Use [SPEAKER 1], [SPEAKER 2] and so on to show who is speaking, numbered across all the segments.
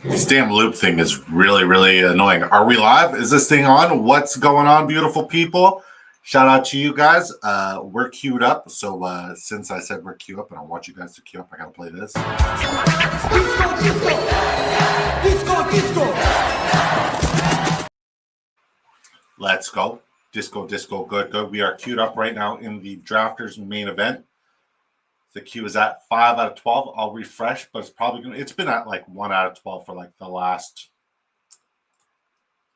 [SPEAKER 1] This damn loop thing is really, really annoying. Are we live? Is this thing on? What's going on, beautiful people? Shout out to you guys. We're queued up. So since I said we're queued up and I want you guys to queue up, I gotta play this. Let's go. Disco, good. We are queued up right now in the Drafters main event. The queue is at 5 out of 12. I'll refresh, but it's been at like 1 out of 12 for like the last,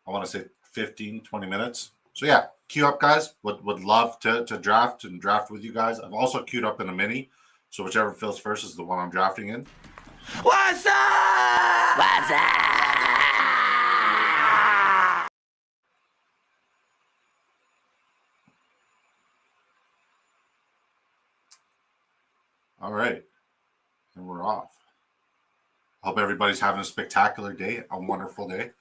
[SPEAKER 1] I want to say 15, 20 minutes. So yeah, queue up, guys. Would love to draft and draft with you guys. I've also queued up in a mini, so whichever fills first is the one I'm drafting in.
[SPEAKER 2] What's up? What's up?
[SPEAKER 1] All right, and we're off. Hope everybody's having a spectacular day, a wonderful day.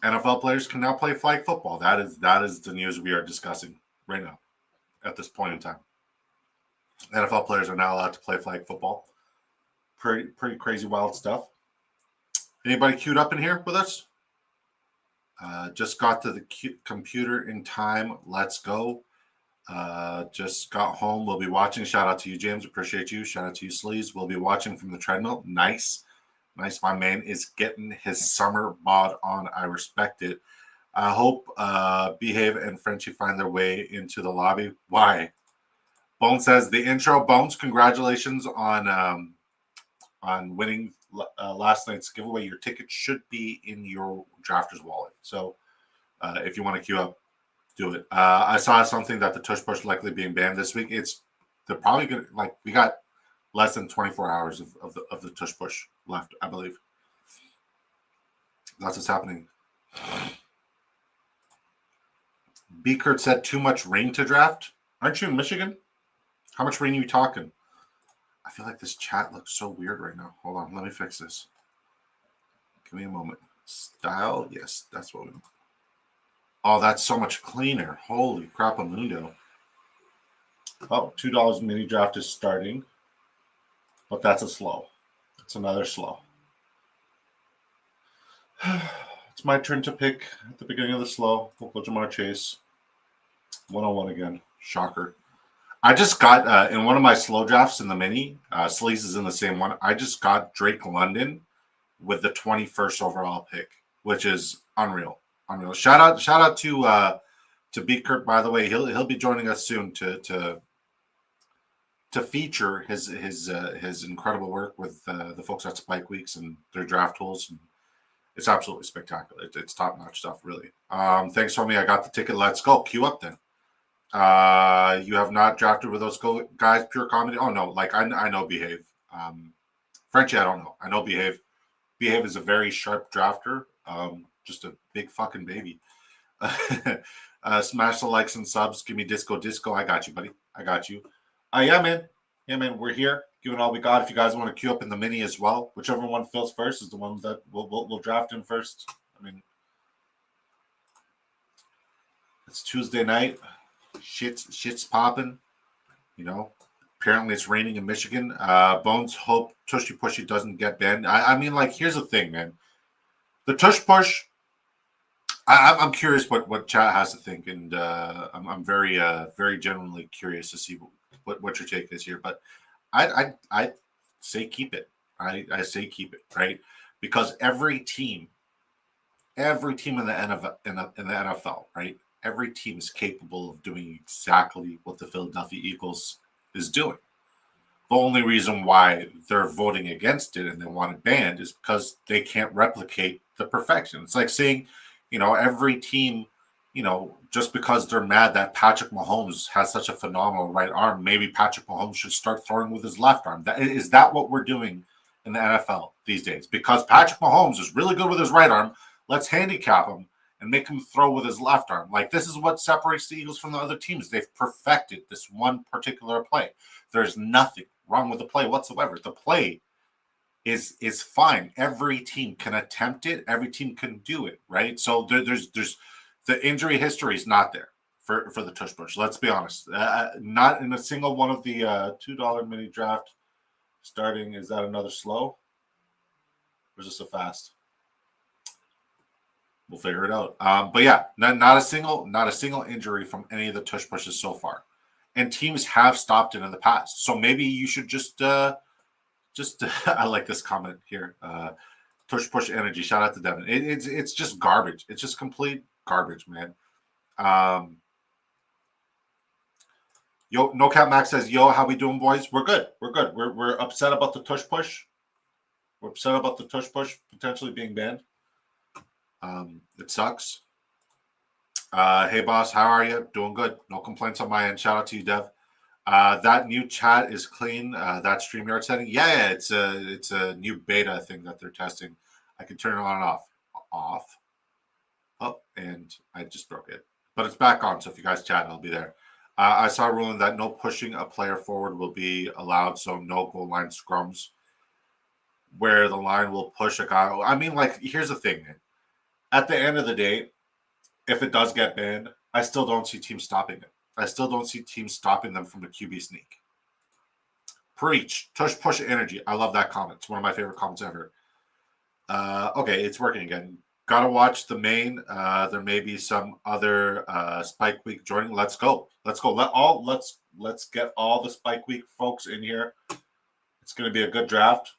[SPEAKER 1] NFL players can now play flag football. That is the news we are discussing right now at this point in time. NFL players are now allowed to play flag football. Pretty crazy, wild stuff. Anybody queued up in here with us? Just got to the computer in time. Let's go. Just got home. We'll be watching. Shout out to you, James. Appreciate you. Shout out to you, Sleez. We'll be watching from the treadmill. Nice. My man is getting his summer bod on. I respect it. I hope Behave and Frenchie find their way into the lobby. Why? Bones says the intro. Bones, congratulations on winning last night's giveaway. Your ticket should be in your drafter's wallet. So if you want to queue up, do it. I saw something that the tush push likely being banned this week. They're probably gonna, like, we got less than 24 hours of the tush push left, I believe. That's what's happening. B. Kurt said too much rain to draft. Aren't you in Michigan? How much rain are you talking? I feel like this chat looks so weird right now. Hold on, let me fix this. Give me a moment. Style, yes, that's what we want. Oh, that's so much cleaner. Holy crapamundo. Oh, $2 mini draft is starting. But that's a slow. It's another slow. It's my turn to pick at the beginning of the slow. Football Jamar Chase. 101 again. Shocker. I just got, in one of my slow drafts in the mini, Sleaze is in the same one. I just got Drake London with the 21st overall pick, which is unreal. Shout out to B. Kurt, by the way. He'll be joining us soon to feature his incredible work with the folks at Spike Weeks and their draft tools. And it's absolutely spectacular. It's top notch stuff, really. Thanks, homie. I got the ticket. Let's go. Queue up then. You have not drafted with those guys. Pure comedy. Oh no, like I know Behave. Frenchie, I don't know. I know Behave. Behave is a very sharp drafter. Just a big fucking baby. Smash the likes and subs. Give me disco. I got you, buddy. I got you. Yeah, man. We're here. Give it all we got. If you guys want to queue up in the mini as well, whichever one fills first is the one that we'll draft in first. I mean, it's Tuesday night. Shit's popping. You know. Apparently it's raining in Michigan. Bones hope Tushy Pushy doesn't get banned. I mean, like, here's the thing, man. The tush push. I'm curious what chat has to think, and I'm very genuinely curious to see what your take is here. But I say keep it. I say keep it, right? Because every team in the NFL, right? Every team is capable of doing exactly what the Philadelphia Eagles is doing. The only reason why they're voting against it and they want it banned is because they can't replicate the perfection. It's like saying, every team, just because they're mad that Patrick Mahomes has such a phenomenal right arm, maybe Patrick Mahomes should start throwing with his left arm. Is that what we're doing in the NFL these days? Because Patrick Mahomes is really good with his right arm, let's handicap him and make him throw with his left arm. Like, this is what separates the Eagles from the other teams. They've perfected this one particular play. There's nothing wrong with the play whatsoever. The play is fine. Every team can attempt it. Every team can do it, right? So there's the injury history is not there for the tush push. Let's be honest. Not in a single one of the $2 mini draft starting. Is that another slow? Or is this so fast? We'll figure it out. But yeah, not a single injury from any of the tush pushes so far, and teams have stopped it in the past. So maybe you should just I like this comment here. Tush push energy. Shout out to Devin. It's just garbage. It's just complete garbage, man. Yo, No Cap Max says, "Yo, how we doing, boys? We're good. We're good. We're upset about the tush push. We're upset about the tush push potentially being banned. It sucks. Hey, boss, how are you? Doing good. No complaints on my end. Shout out to you, Dev. That new chat is clean. That StreamYard setting, yeah, it's a new beta thing that they're testing. I can turn it on and off. Oh, and I just broke it, but it's back on. So if you guys chat, I'll be there. I saw a ruling that no pushing a player forward will be allowed, so no goal line scrums where the line will push a guy. I mean, like, here's the thing, man. At the end of the day, if it does get banned, I still don't see teams stopping it. I still don't see teams stopping them from the QB sneak. Preach. Tush push energy. I love that comment. It's one of my favorite comments ever. Okay, it's working again. Gotta watch the main. There may be some other Spike Week joining. Let's go. Let's go. Let's get all the Spike Week folks in here. It's gonna be a good draft.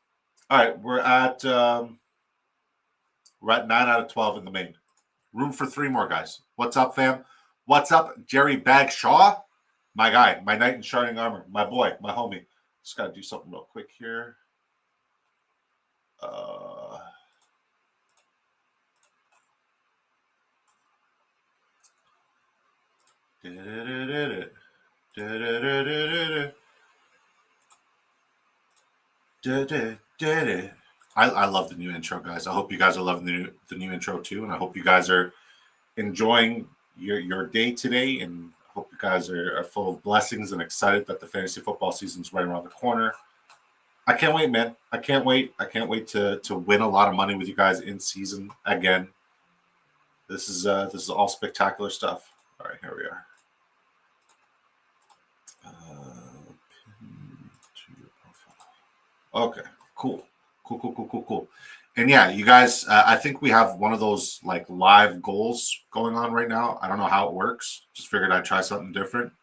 [SPEAKER 1] All right, we're at 9 out of 12 in the main. Room for 3 more guys. What's up, fam? What's up, Jerry Bagshaw? My guy, my knight in shining armor, my boy, my homie. Just got to do something real quick here. I love the new intro, guys. I hope you guys are loving the new intro too, and I hope you guys are enjoying your day today, and I hope you guys are full of blessings and excited that the fantasy football season's right around the corner. I can't wait, man. I can't wait. I can't wait to win a lot of money with you guys in season again. This is all spectacular stuff. All right, here we are. Okay, cool. And yeah, you guys, I think we have one of those like live goals going on right now. I don't know how it works. Just figured I'd try something different.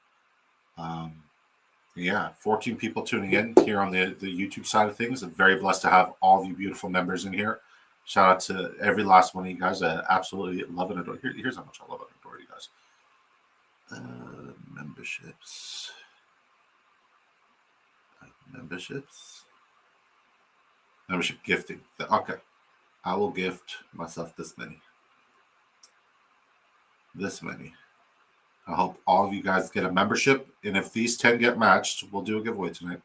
[SPEAKER 1] Yeah, 14 people tuning in here on the YouTube side of things. I'm very blessed to have all of you beautiful members in here. Shout out to every last one of you guys. I absolutely love and adore. Here's how much I love and adore you guys. Memberships. Membership gifting. Okay. I will gift myself this many. I hope all of you guys get a membership. And if these 10 get matched, we'll do a giveaway tonight.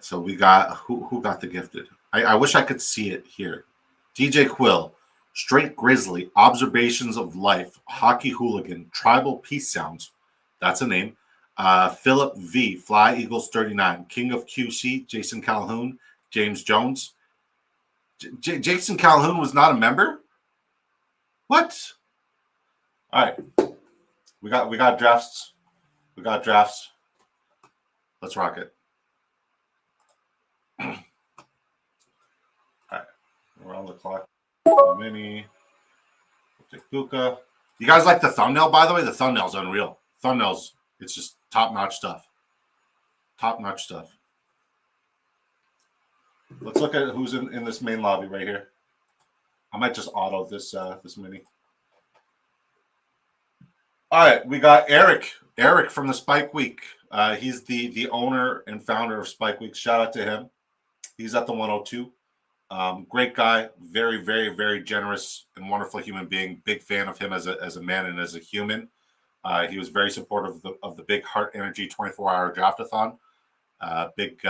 [SPEAKER 1] So we got, who got the gifted? I wish I could see it here. DJ Quill, Straight Grizzly, Observations of Life, Hockey Hooligan, Tribal Peace Sounds. That's a name. Philip V, Fly Eagles 39, King of QC, Jason Calhoun, James Jones. Jason Calhoun was not a member? What? All right. We got drafts. Let's rock it. All right. We're on the clock. Mini. We'll take Puka. You guys like the thumbnail, by the way? The thumbnail's unreal. Thumbnails, it's just top-notch stuff. Let's look at who's in this main lobby right here. I might just auto this mini. All right, we got Eric from the Spike Week. He's the owner and founder of Spike Week. Shout out to him. He's at the 102. Great guy, very, very, very generous and wonderful human being. Big fan of him as a man and as a human. He was very supportive of the Big Heart Energy 24-hour draftathon. Big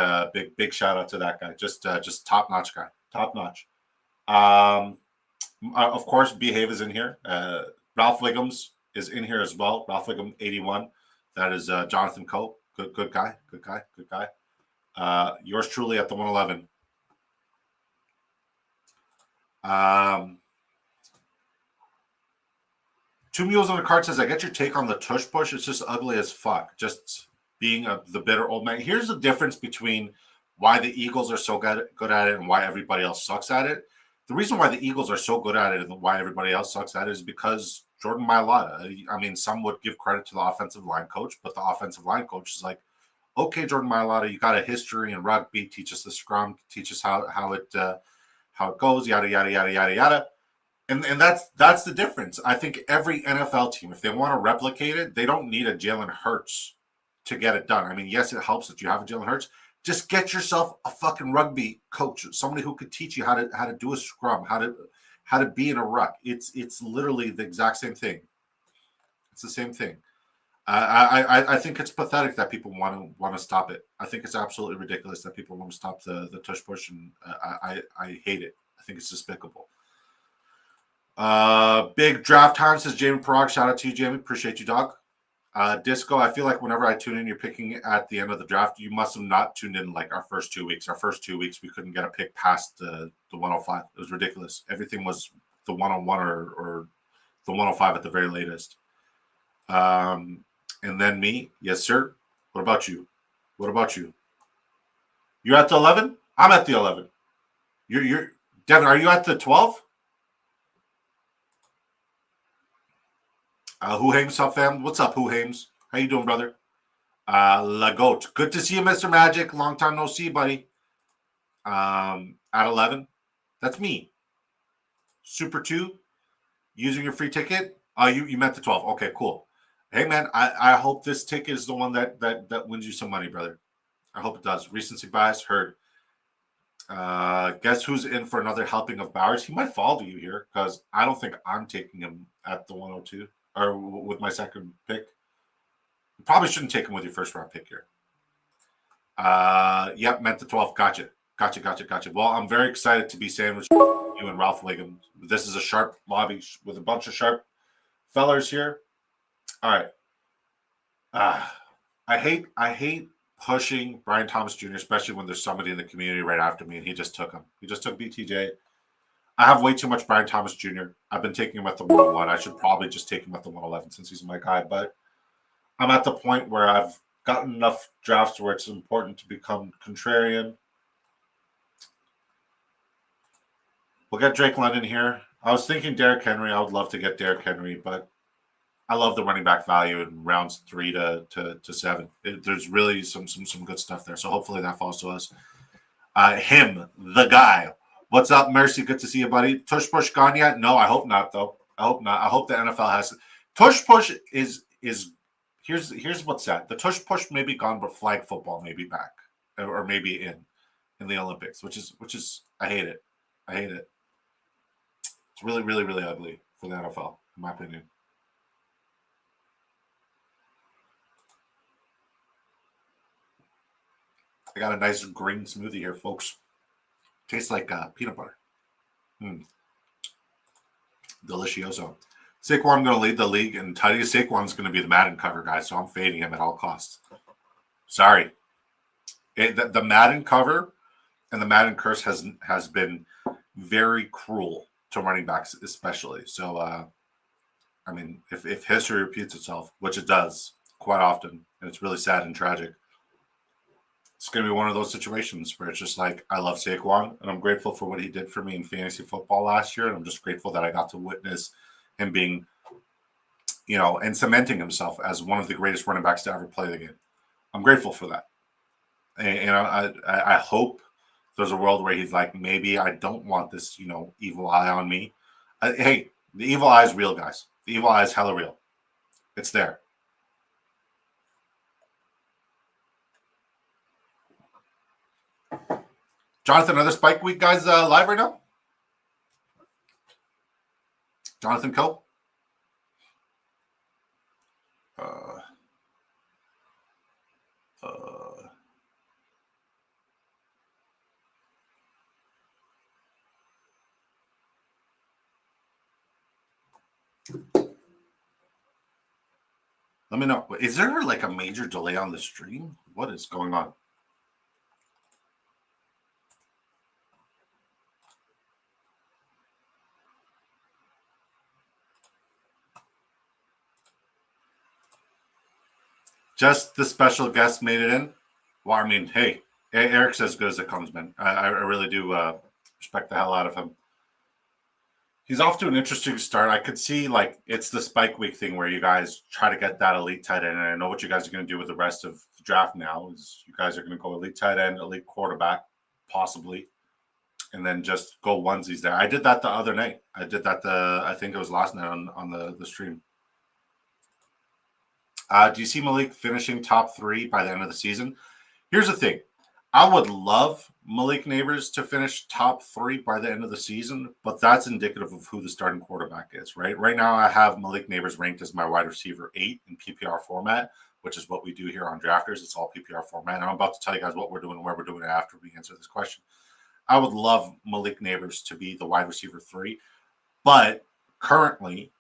[SPEAKER 1] shout out to that guy. Just top-notch guy. Top-notch. Of course, Behave is in here. Ralph Wiggums is in here as well. Ralph Wiggum 81. That is Jonathan Cope. Good guy. Yours truly at the 111. Two Mules on the Card says, I get your take on the tush push. It's just ugly as fuck. Just being the bitter old man. Here's the difference between why the Eagles are so good at it and why everybody else sucks at it. The reason why the Eagles are so good at it and why everybody else sucks at it is because Jordan Mailata. I mean, some would give credit to the offensive line coach, but the offensive line coach is like, okay, Jordan Mailata, you got a history in rugby. Teach us the scrum. Teach us how it goes. Yada yada yada yada yada. And that's the difference. I think every NFL team, if they want to replicate it, they don't need a Jalen Hurts to get it done. I mean, yes, it helps that you have a Jalen Hurts. Just get yourself a fucking rugby coach, somebody who could teach you how to do a scrum, how to be in a ruck. It's literally the exact same thing. It's the same thing. I think it's pathetic that people want to stop it. I think it's absolutely ridiculous that people want to stop the tush push, and I hate it. I think it's despicable. Big draft time, says Jamie Parag. Shout out to you, Jamie. Appreciate you, dog. Disco, I feel like whenever I tune in, you're picking at the end of the draft. You must have not tuned in like our first 2 weeks. Our first 2 weeks, we couldn't get a pick past the 105. It was ridiculous. Everything was the 101 or the 105 at the very latest. And then me, yes, sir. What about you? What about you? You're at the 11? I'm at the 11. You're Devin, are you at the 12? Who Hames up, fam? What's up, Who Hames? How you doing, brother? Lagoat. Good to see you, Mr. Magic. Long time no see, buddy. At 11. That's me. Super 2. Using your free ticket. You meant the 12. Okay, cool. Hey, man, I hope this ticket is the one that wins you some money, brother. I hope it does. Recency bias, heard. Guess who's in for another helping of Bowers? He might fall to you here because I don't think I'm taking him at the 102 or with my second pick. You probably shouldn't take him with your first round pick here. Yep, meant the 12. Gotcha. Well, I'm very excited to be sandwiched with you and Ralph Wiggum. This is a sharp lobby with a bunch of sharp fellers here. All right. I hate pushing Brian Thomas Jr., especially when there's somebody in the community right after me, and he just took him. He just took BTJ. I have way too much Brian Thomas Jr. I've been taking him at the 101. I should probably just take him at the 111 since he's my guy, but I'm at the point where I've gotten enough drafts where it's important to become contrarian. We'll get Drake London here. I was thinking Derrick Henry. I would love to get Derrick Henry, but I love the running back value in rounds 3 to 7. There's really some good stuff there. So hopefully that falls to us. Him, the guy. What's up, Mercy? Good to see you, buddy. Tush push gone yet? No, I hope not, though. I hope not. I hope the NFL has tush push is here's what's sad. The tush push may be gone, but flag football may be back or maybe in the Olympics, which is I hate it. I hate it. It's really, really, really ugly for the NFL, in my opinion. I got a nice green smoothie here, folks. Tastes like peanut butter. Delicioso. Saquon going to lead the league, and Teddy Saquon's going to be the Madden cover guy, so I'm fading him at all costs. Sorry. The Madden cover and the Madden curse has been very cruel to running backs, especially. So, I mean, if history repeats itself, which it does quite often, and it's really sad and tragic, it's going to be one of those situations where it's just like, I love Saquon, and I'm grateful for what he did for me in fantasy football last year, and I'm just grateful that I got to witness him being, and cementing himself as one of the greatest running backs to ever play the game. I'm grateful for that. And I hope there's a world where he's like, maybe I don't want this, evil eye on me. Hey, the evil eye is real, guys. The evil eye is hella real. It's there. Jonathan, another Spike Week guys live right now? Jonathan Coe? Let me know. Is there like a major delay on the stream? What is going on? Just the special guest made it in. Well, I mean, hey, Eric's as good as it comes, man. I really do respect the hell out of him. He's off to an interesting start. I could see like it's the spike week thing where you guys try to get that elite tight end. And I know what you guys are going to do with the rest of the draft now is you guys are going to go elite tight end, elite quarterback, possibly, and then just go onesies there. I did that the other night. I did that I think it was last night on the stream. Do you see Malik finishing top 3 by the end of the season? Here's the thing. I would love Malik Neighbors to finish top 3 by the end of the season, but that's indicative of who the starting quarterback is, right? Right now, I have Malik Neighbors ranked as my wide receiver 8 in PPR format, which is what we do here on Drafters. It's all PPR format. And I'm about to tell you guys what we're doing and where we're doing it after we answer this question. I would love Malik Neighbors to be the wide receiver 3, but currently,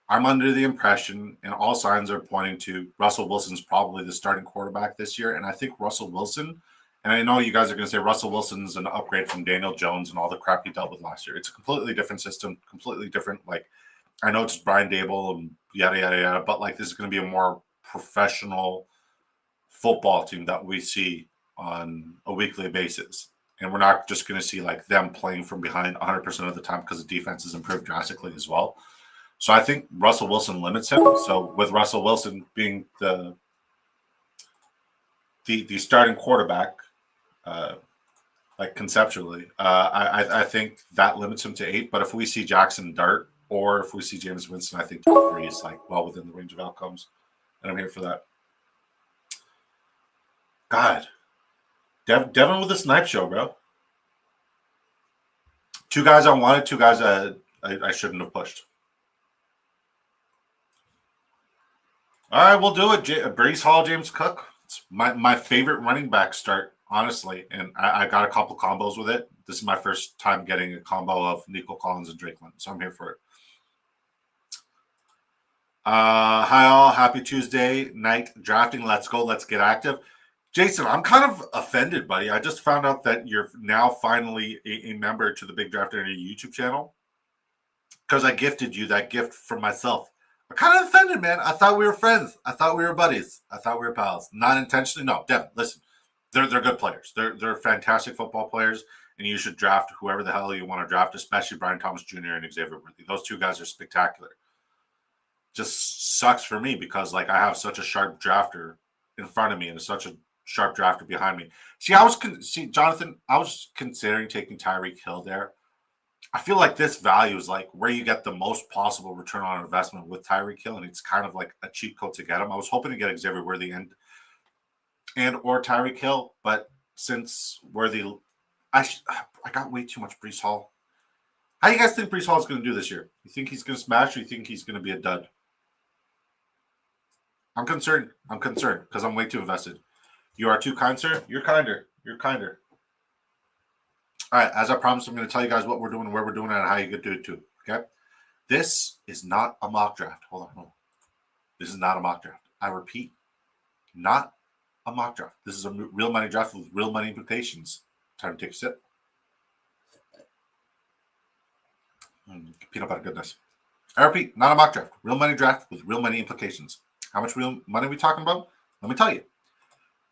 [SPEAKER 1] I'm under the impression, and all signs are pointing to Russell Wilson's probably the starting quarterback this year. And I think Russell Wilson, and I know you guys are going to say Russell Wilson's an upgrade from Daniel Jones and all the crap he dealt with last year. It's a completely different system, completely different. Like, I know it's Brian Dable and yada, yada, yada, but like this is going to be a more professional football team that we see on a weekly basis. And we're not just going to see like them playing from behind 100% of the time because the defense has improved drastically as well. So I think Russell Wilson limits him. So with Russell Wilson being the starting quarterback, like conceptually, I think that limits him to 8. But if we see Jackson Dart or if we see James Winston, I think top 3 is like well within the range of outcomes, and I'm here for that. God, Devin with the snipe show, bro. 2 guys I wanted, 2 guys I shouldn't have pushed. All right, we'll do it. Breece Hall, James Cook. It's my favorite running back start, honestly. And I got a couple combos with it. This is my first time getting a combo of Nico Collins and Drake London, so I'm here for it. Hi, all. Happy Tuesday night drafting. Let's go. Let's get active. Jason, I'm kind of offended, buddy. I just found out that you're now finally a member to the Big Draft Area YouTube channel because I gifted you that gift from myself. I'm kind of offended, man. I thought we were friends. I thought we were buddies. I thought we were pals. Not intentionally. No, Devin, listen. They're good players. They're fantastic football players, and you should draft whoever the hell you want to draft, especially Brian Thomas Jr. and Xavier Worthy. Those 2 guys are spectacular. Just sucks for me because like I have such a sharp drafter in front of me and such a sharp drafter behind me. See, Jonathan, I was considering taking Tyreek Hill there. I feel like this value is like where you get the most possible return on investment with Tyreek Hill, and it's kind of like a cheat code to get him. I was hoping to get Xavier Worthy and or Tyreek Hill, but since Worthy, I got way too much Breece Hall. How do you guys think Breece Hall is going to do this year? You think he's going to smash, or you think he's going to be a dud? I'm concerned. Because I'm way too invested. You are too kind, sir. You're kinder. All right, as I promised, I'm going to tell you guys what we're doing, where we're doing it, and how you could do it too. Okay? This is not a mock draft. Hold on. This is not a mock draft. I repeat, not a mock draft. This is a real money draft with real money implications. Time to take a sip. Peanut butter goodness. I repeat, not a mock draft. Real money draft with real money implications. How much real money are we talking about? Let me tell you.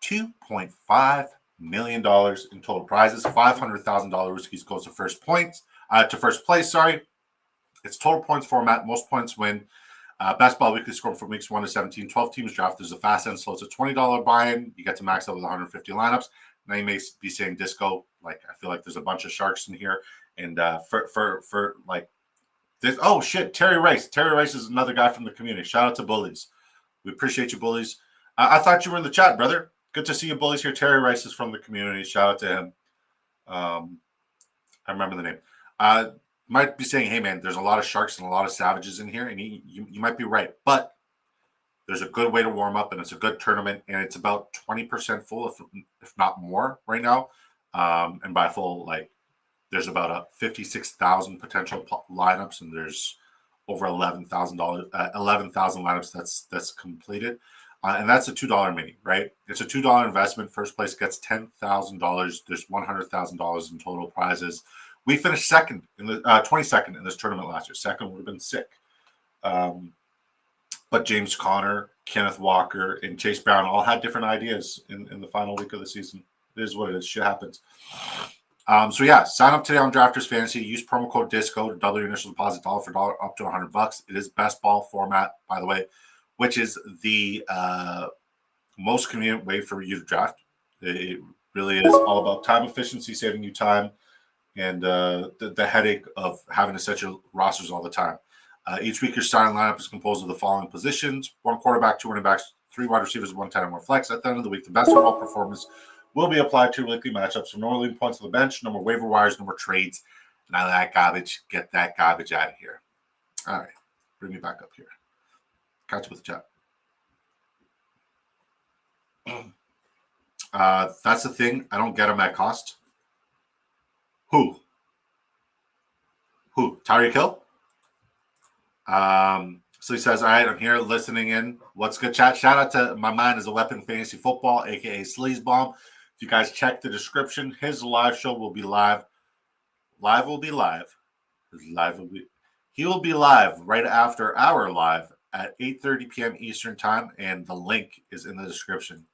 [SPEAKER 1] $2.5 million in total prizes. $500,000 Rooskies goes to first place. It's total points format. Most points win. Basketball weekly score from weeks 1 to 17. 12 teams draft. There's a fast end, so it's a $20 buy-in. You get to max out with 150 lineups. Now you may be saying disco. Like I feel like there's a bunch of sharks in here, and for like this. Oh shit, Terry Rice. Terry Rice is another guy from the community. Shout out to Bullies. We appreciate you, Bullies. I thought you were in the chat, brother. Good to see you, Bullies, here. Terry Rice is from the community. Shout out to him. I remember the name. Might be saying, hey, man, there's a lot of sharks and a lot of savages in here, and you might be right. But there's a good way to warm up, and it's a good tournament, and it's about 20% full, if not more, right now. And by full, like, there's about 56,000 potential lineups, and there's over 11,000 lineups that's completed. And that's a $2 mini, right? It's a $2 investment. First place gets $10,000. There's $100,000 in total prizes. We finished second in the 22nd in this tournament last year. Second would have been sick. But James Conner, Kenneth Walker, and Chase Brown all had different ideas in the final week of the season. It is what it is. Shit happens. So yeah, sign up today on Drafters Fantasy. Use promo code DISCO to double your initial deposit dollar for dollar up to $100. It is best ball format, by the way, which is the most convenient way for you to draft. It really is all about time efficiency, saving you time, and the headache of having to set your rosters all the time. Each week, your starting lineup is composed of the following positions: 1 quarterback, 2 running backs, 3 wide receivers, 1 tight end, 1 flex. At the end of the week, the best overall performance will be applied to your weekly matchups. So no leaving points on the bench, no more waiver wires, no more trades. None of that garbage. Get that garbage out of here. All right. Bring me back up here. Catch up with the chat. That's the thing. I don't get them at cost. Who? Tyreek Hill? So he says, all right, I'm here listening in. What's good, chat? Shout out to My Mind is a Weapon Fantasy Football, a.k.a. Sleezbomb. If you guys check the description, his live show will be live. He will be live right after our live at 8:30 p.m. Eastern time, and the link is in the description.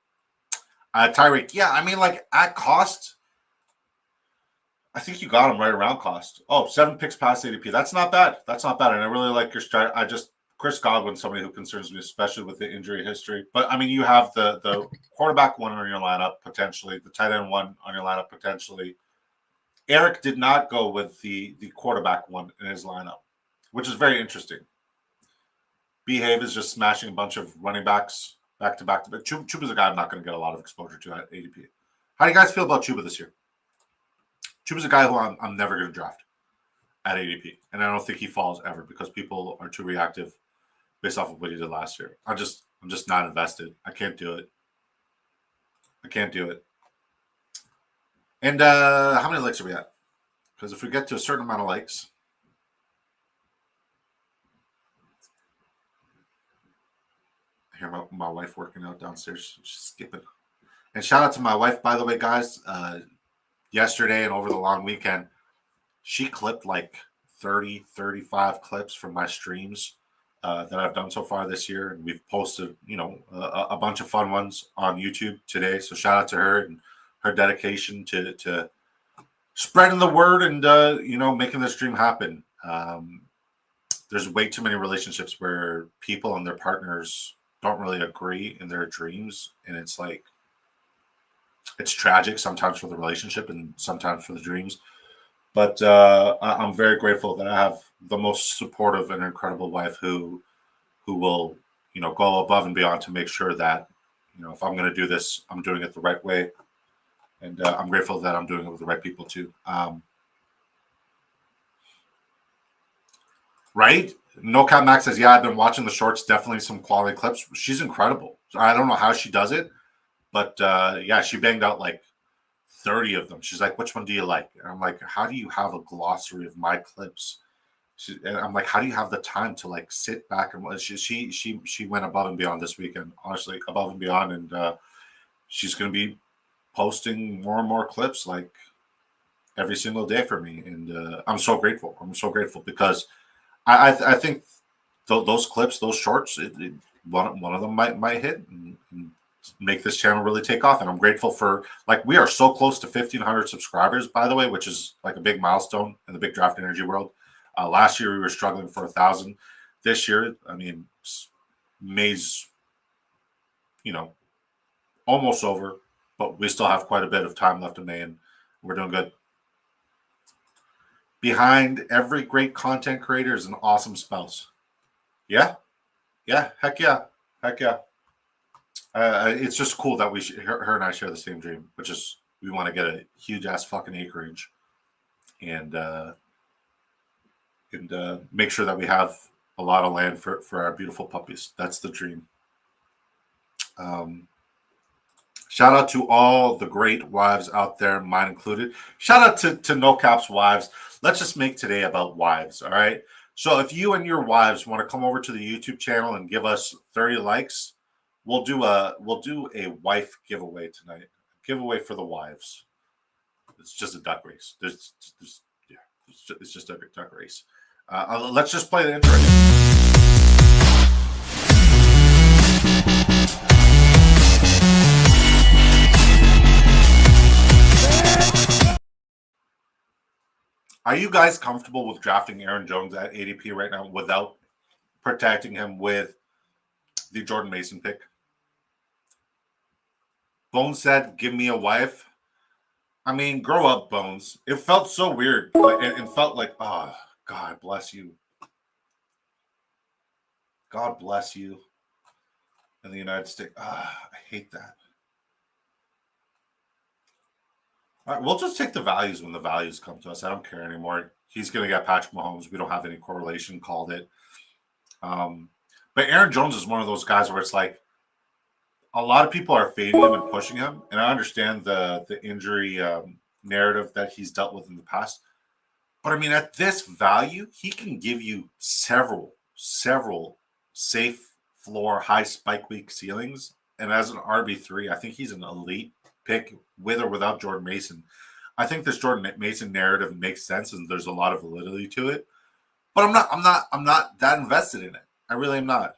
[SPEAKER 1] Tyreek, yeah, I mean, like, at cost, I think you got him right around cost. Oh, 7 picks past ADP. That's not bad. And I really like your start. Chris Godwin, somebody who concerns me, especially with the injury history. But, I mean, you have the quarterback 1 on your lineup, potentially. The tight end 1 on your lineup, potentially. Eric did not go with the quarterback 1 in his lineup, which is very interesting. Behave is just smashing a bunch of running backs back to back. Chuba's a guy I'm not going to get a lot of exposure to at ADP. How do you guys feel about Chuba this year? Chuba's a guy who I'm never going to draft at ADP, and I don't think he falls ever because people are too reactive based off of what he did last year. I'm just not invested. I can't do it. And how many likes are we at? Because if we get to a certain amount of likes, I hear my wife working out downstairs. She's skipping. And shout out to my wife, by the way, guys. Yesterday and over the long weekend, she clipped like 30, 35 clips from my streams that I've done so far this year. And we've posted, a bunch of fun ones on YouTube today. So shout out to her and her dedication to spreading the word and, making this dream happen. There's way too many relationships where people and their partners don't really agree in their dreams. And it's like, it's tragic sometimes for the relationship and sometimes for the dreams. But I'm very grateful that I have the most supportive and incredible wife who will, go above and beyond to make sure that, if I'm going to do this, I'm doing it the right way. And I'm grateful that I'm doing it with the right people too. Right? No Cap Max says, yeah, I've been watching the shorts. Definitely some quality clips. She's incredible. I don't know how she does it. But, she banged out like 30 of them. She's like, which one do you like? And I'm like, how do you have a glossary of my clips? And I'm like, how do you have the time to like sit back and she went above and beyond this weekend, honestly, above and beyond. And she's going to be posting more and more clips like every single day for me. And I'm so grateful. Because I think those clips, those shorts, one of them might hit and make this channel really take off. And I'm grateful for, like, we are so close to 1,500 subscribers, by the way, which is like a big milestone in the big draft energy world. Last year we were struggling for 1,000. This year, I mean, May's, almost over, but we still have quite a bit of time left in May, and we're doing good. Behind every great content creator is an awesome spouse. Yeah. Heck yeah. It's just cool that her and I share the same dream, which is we want to get a huge ass fucking acreage and make sure that we have a lot of land for our beautiful puppies. That's the dream. Shout out to all the great wives out there, mine included. Shout out to No Cap's wives. Let's just make today about wives, all right? So if you and your wives want to come over to the YouTube channel and give us 30 likes, we'll do a wife giveaway tonight. Giveaway for the wives. It's just a duck race. It's just a duck race. Let's just play the intro. Are you guys comfortable with drafting Aaron Jones at ADP right now without protecting him with the Jordan Mason pick? Bones said, give me a wife. I mean, grow up, Bones. It felt so weird. It felt like, oh, God bless you. God bless you in the United States. I hate that. All right, we'll just take the values when the values come to us. I don't care anymore. He's going to get Patrick Mahomes. We don't have any correlation, called it. But Aaron Jones is one of those guys where it's like a lot of people are fading him and pushing him. And I understand the injury narrative that he's dealt with in the past. But I mean, at this value, he can give you several safe floor, high spike week ceilings. And as an RB3, I think he's an elite pick with or without Jordan Mason. I think this Jordan Mason narrative makes sense and there's a lot of validity to it. But I'm not that invested in it. I really am not.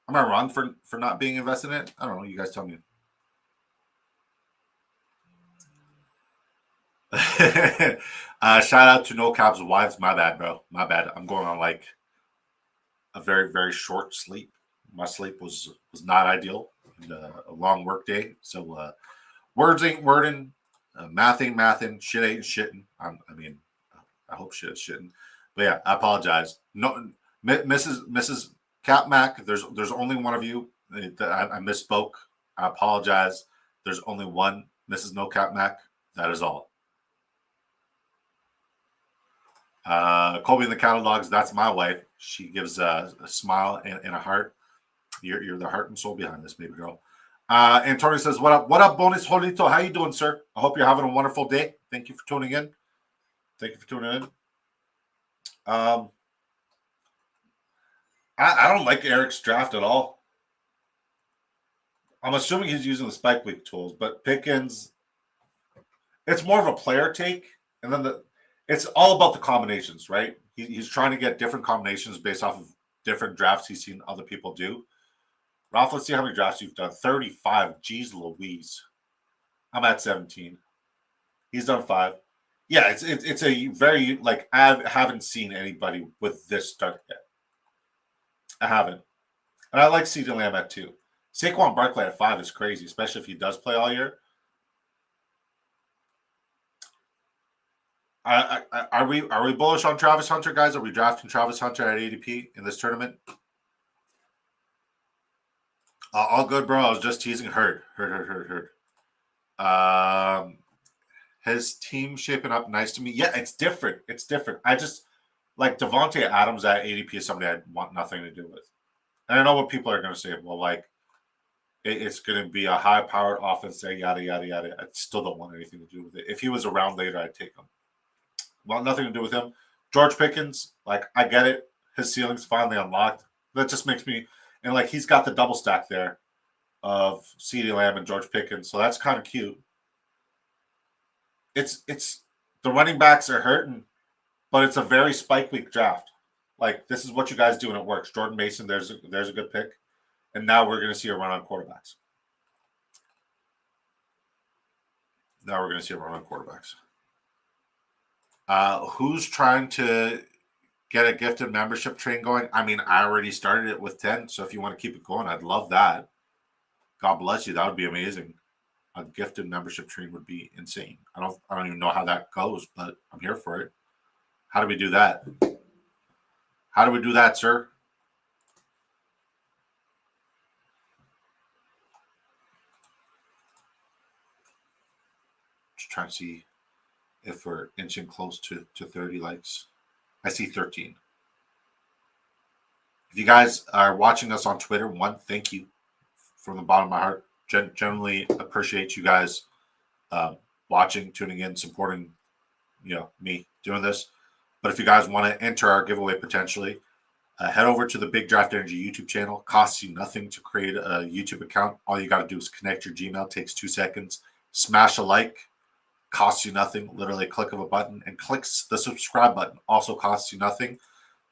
[SPEAKER 1] Am I wrong for not being invested in it? I don't know. You guys tell me. Shout out to No Cab's wives. My bad, bro. My bad. I'm going on like a very, very short sleep. My sleep was not ideal. And, a long work day. So words ain't wording. Math ain't mathin'. Shit ain't shitting. I hope shit is shitting. But yeah, I apologize. No, Mrs. Capmac, there's only one of you. I misspoke. I apologize. There's only one Mrs. No Capmac. That is all. Colby in the catalogs, that's my wife. She gives a smile and a heart. You're the heart and soul behind this, baby girl. Antonio says, what up? What up, Bonus Jolito? How you doing, sir? I hope you're having a wonderful day. Thank you for tuning in. I don't like Eric's draft at all. I'm assuming he's using the spike week tools, but Pickens, it's more of a player take. And then it's all about the combinations, right? He's trying to get different combinations based off of different drafts he's seen other people do. Ralph, let's see how many drafts you've done. 35. Jeez Louise. I'm at 17. He's done 5. Yeah, it's a very, like, I haven't seen anybody with this start yet. I haven't. And I like CeeDee Lamb at 2. Saquon Barkley at 5 is crazy, especially if he does play all year. Are we bullish on Travis Hunter, guys? Are we drafting Travis Hunter at ADP in this tournament? All good, bro. I was just teasing. Hurt. His team shaping up nice to me. Yeah, it's different. I just like Devontae Adams at ADP is somebody I want nothing to do with. And I know what people are going to say. Well, like, it's going to be a high-powered offense, say yada, yada, yada. I still don't want anything to do with it. If he was around later, I'd take him. Well, nothing to do with him. George Pickens, like, I get it. His ceiling's finally unlocked. That just makes me – and, like, he's got the double stack there of CeeDee Lamb and George Pickens, so that's kind of cute. It's the running backs are hurting, but it's a very spike week draft. Like, this is what you guys do and it works. Jordan Mason, there's a good pick. And now we're going to see a run on quarterbacks. Who's trying to get a gifted membership train going? I mean, I already started it with 10. So if you want to keep it going, I'd love that. God bless you. That would be amazing. A gifted membership train would be insane. I don't even know how that goes, but I'm here for it. How do we do that? How do we do that, sir? Just trying to see if we're inching close to 30 likes. I see 13. If you guys are watching us on Twitter, one, thank you from the bottom of my heart. Generally appreciate you guys watching, tuning in, supporting, me doing this. But if you guys want to enter our giveaway potentially, head over to the Big Draft Energy YouTube channel. Costs you nothing to create a YouTube account. All you got to do is connect your Gmail. Takes 2 seconds. Smash a like. Costs you nothing. Literally a click of a button. And clicks the subscribe button. Also costs you nothing.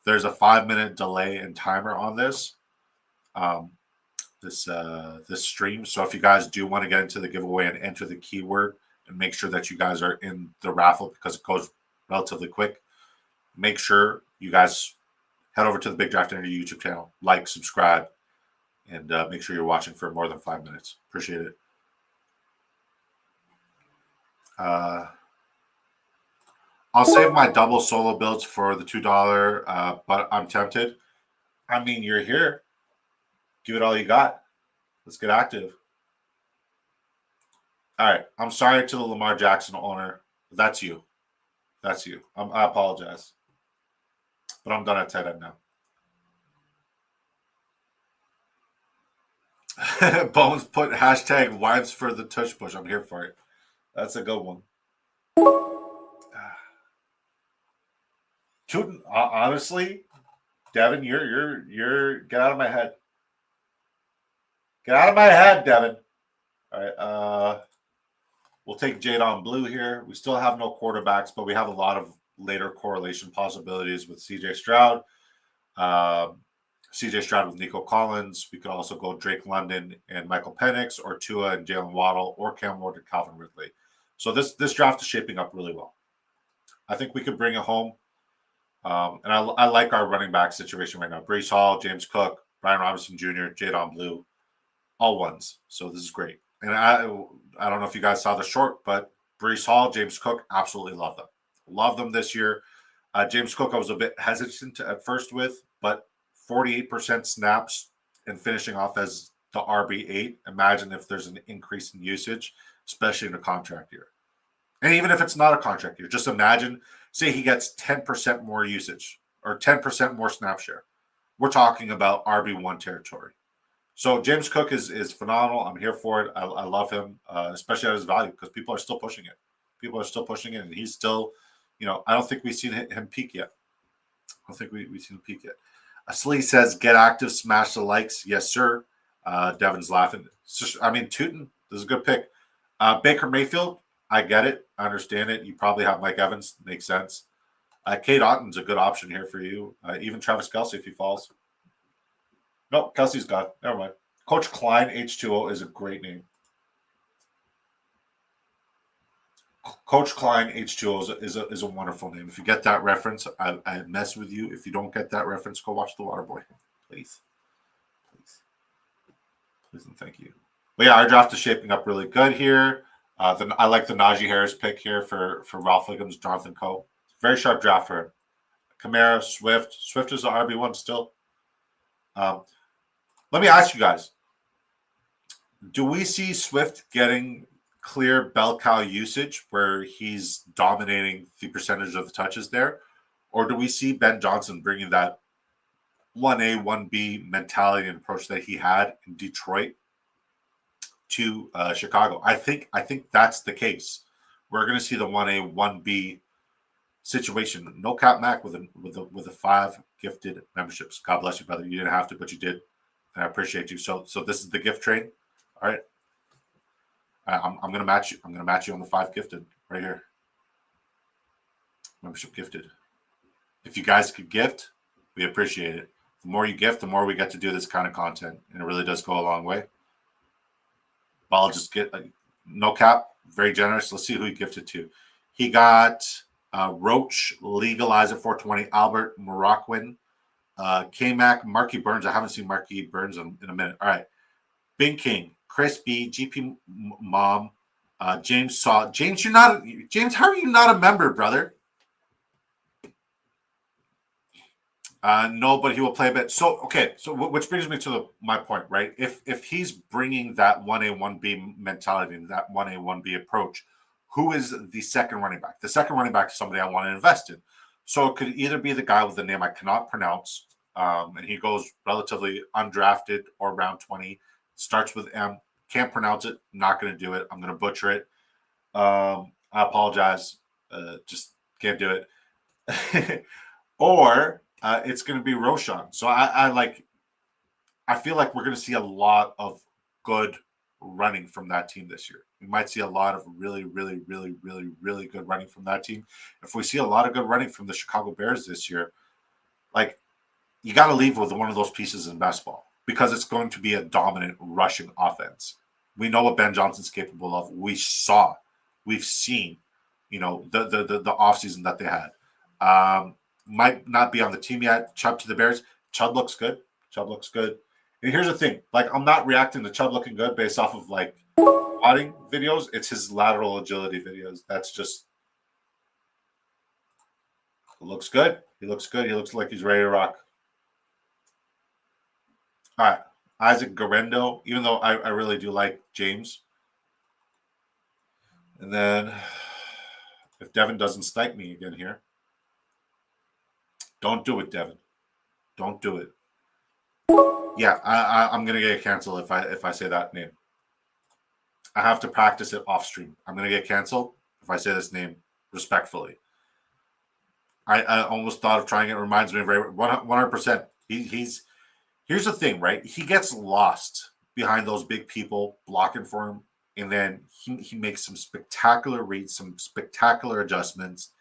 [SPEAKER 1] There's a 5-minute delay and timer on this. This stream. So if you guys do want to get into the giveaway and enter the keyword and make sure that you guys are in the raffle because it goes relatively quick. Make sure you guys head over to the Big Draft Energy YouTube channel, like, subscribe, and make sure you're watching for more than 5 minutes. Appreciate it. I'll save my double solo builds for the $2, but I'm tempted. I mean, you're here. Give it all you got. Let's get active. All right. I'm sorry to the Lamar Jackson owner. That's you. That's you. I apologize. But I'm done at tight end now. Bones put hashtag wives for the tush push. I'm here for it. That's a good one. Honestly, Devin, you're get out of my head. Get out of my head, Devin. All right. We'll take Jadon Blue here. We still have no quarterbacks, but we have a lot of later correlation possibilities with CJ Stroud. CJ Stroud with Nico Collins. We could also go Drake London and Michael Penix, or Tua and Jalen Waddle, or Cam Ward and Calvin Ridley. So this draft is shaping up really well. I think we could bring it home. And I like our running back situation right now. Breece Hall, James Cook, Brian Robinson Jr., Jadon Blue, all ones. So this is great. And I don't know if you guys saw the short, but Breece Hall, James Cook, absolutely love them. Love them this year. James Cook I was a bit hesitant at first with, but 48% snaps and finishing off as the RB8. Imagine if there's an increase in usage, especially in a contract year. And even if it's not a contract year, just imagine, say he gets 10% more usage or 10% more snap share. We're talking about RB1 territory. So James Cook is phenomenal. I'm here for it. I love him, especially at his value, because people are still pushing it. People are still pushing it, and he's still, I don't think we've seen him peak yet. I don't think we've seen him peak yet. Sleez says, get active, smash the likes. Yes, sir. Devin's laughing. Tootin, this is a good pick. Baker Mayfield, I get it. I understand it. You probably have Mike Evans. Makes sense. Cade Otton's a good option here for you. Even Travis Kelce if he falls. No, Kelsey's gone. Never mind. Coach Klein, H2O, is a great name. Coach Klein, H2O, is a wonderful name. If you get that reference, I mess with you. If you don't get that reference, go watch The Waterboy. Please. Please and thank you. But yeah, our draft is shaping up really good here. I like the Najee Harris pick here for Ralph Wiggins, Jonathan Coe. Very sharp draft for him. Kamara, Swift. Swift is the RB1 still. Let me ask you guys, do we see Swift getting clear bell cow usage where he's dominating the percentage of the touches there? Or do we see Ben Johnson bringing that 1A, 1B mentality and approach that he had in Detroit to Chicago? I think that's the case. We're going to see the 1A, 1B situation. No cap Mac with a 5 gifted memberships. God bless you, brother. You didn't have to, but you did. And I appreciate you. So this is the gift train. All right. I'm gonna match you. I'm gonna match you on the 5 gifted right here. Membership gifted. If you guys could gift, we appreciate it. The more you gift, the more we get to do this kind of content, and it really does go a long way. But I'll just get no cap, very generous. Let's see who he gifted to. He got Roach, Legalize at 420, Albert Moroccan, K-Mac, Marky Burns. I haven't seen Marky Burns in a minute. All right. Bing King, Chris B, GP Mom, James Saw. James, how are you not a member, brother? No, but he will play a bit. So, okay. So, which brings me to my point, right? If he's bringing that 1A, 1B mentality and that 1A, 1B approach, who is the second running back? The second running back is somebody I want to invest in. So it could either be the guy with the name I cannot pronounce, and he goes relatively undrafted or round 20, starts with M, can't pronounce it, not going to do it. I'm going to butcher it. I apologize. Just can't do it. Or it's going to be Roshan. So I feel like we're going to see a lot of good running from that team this year. We might see a lot of really, really, really, really, really good running from that team. If we see a lot of good running from the Chicago Bears this year, like, you got to leave with one of those pieces in basketball because it's going to be a dominant rushing offense. We know what Ben Johnson's capable of. We've seen the offseason that they had. Might not be on the team yet. Chubb to the Bears. Chubb looks good. Chubb looks good. And here's the thing: like, I'm not reacting to Chubb looking good based off of like spotting videos. It's his lateral agility videos. That's just looks good. He looks good. He looks like he's ready to rock. All right, Isaac Garendo. Even though I really do like James. And then if Devin doesn't snipe me again here, don't do it, Devin. Don't do it. Yeah, I'm gonna get canceled if I say that name. I have to practice it off stream. I'm gonna get canceled if I say this name respectfully. I almost thought of trying it. Reminds me of 100%. He's here's the thing, right? He gets lost behind those big people blocking for him, and then he makes some spectacular reads, some spectacular adjustments,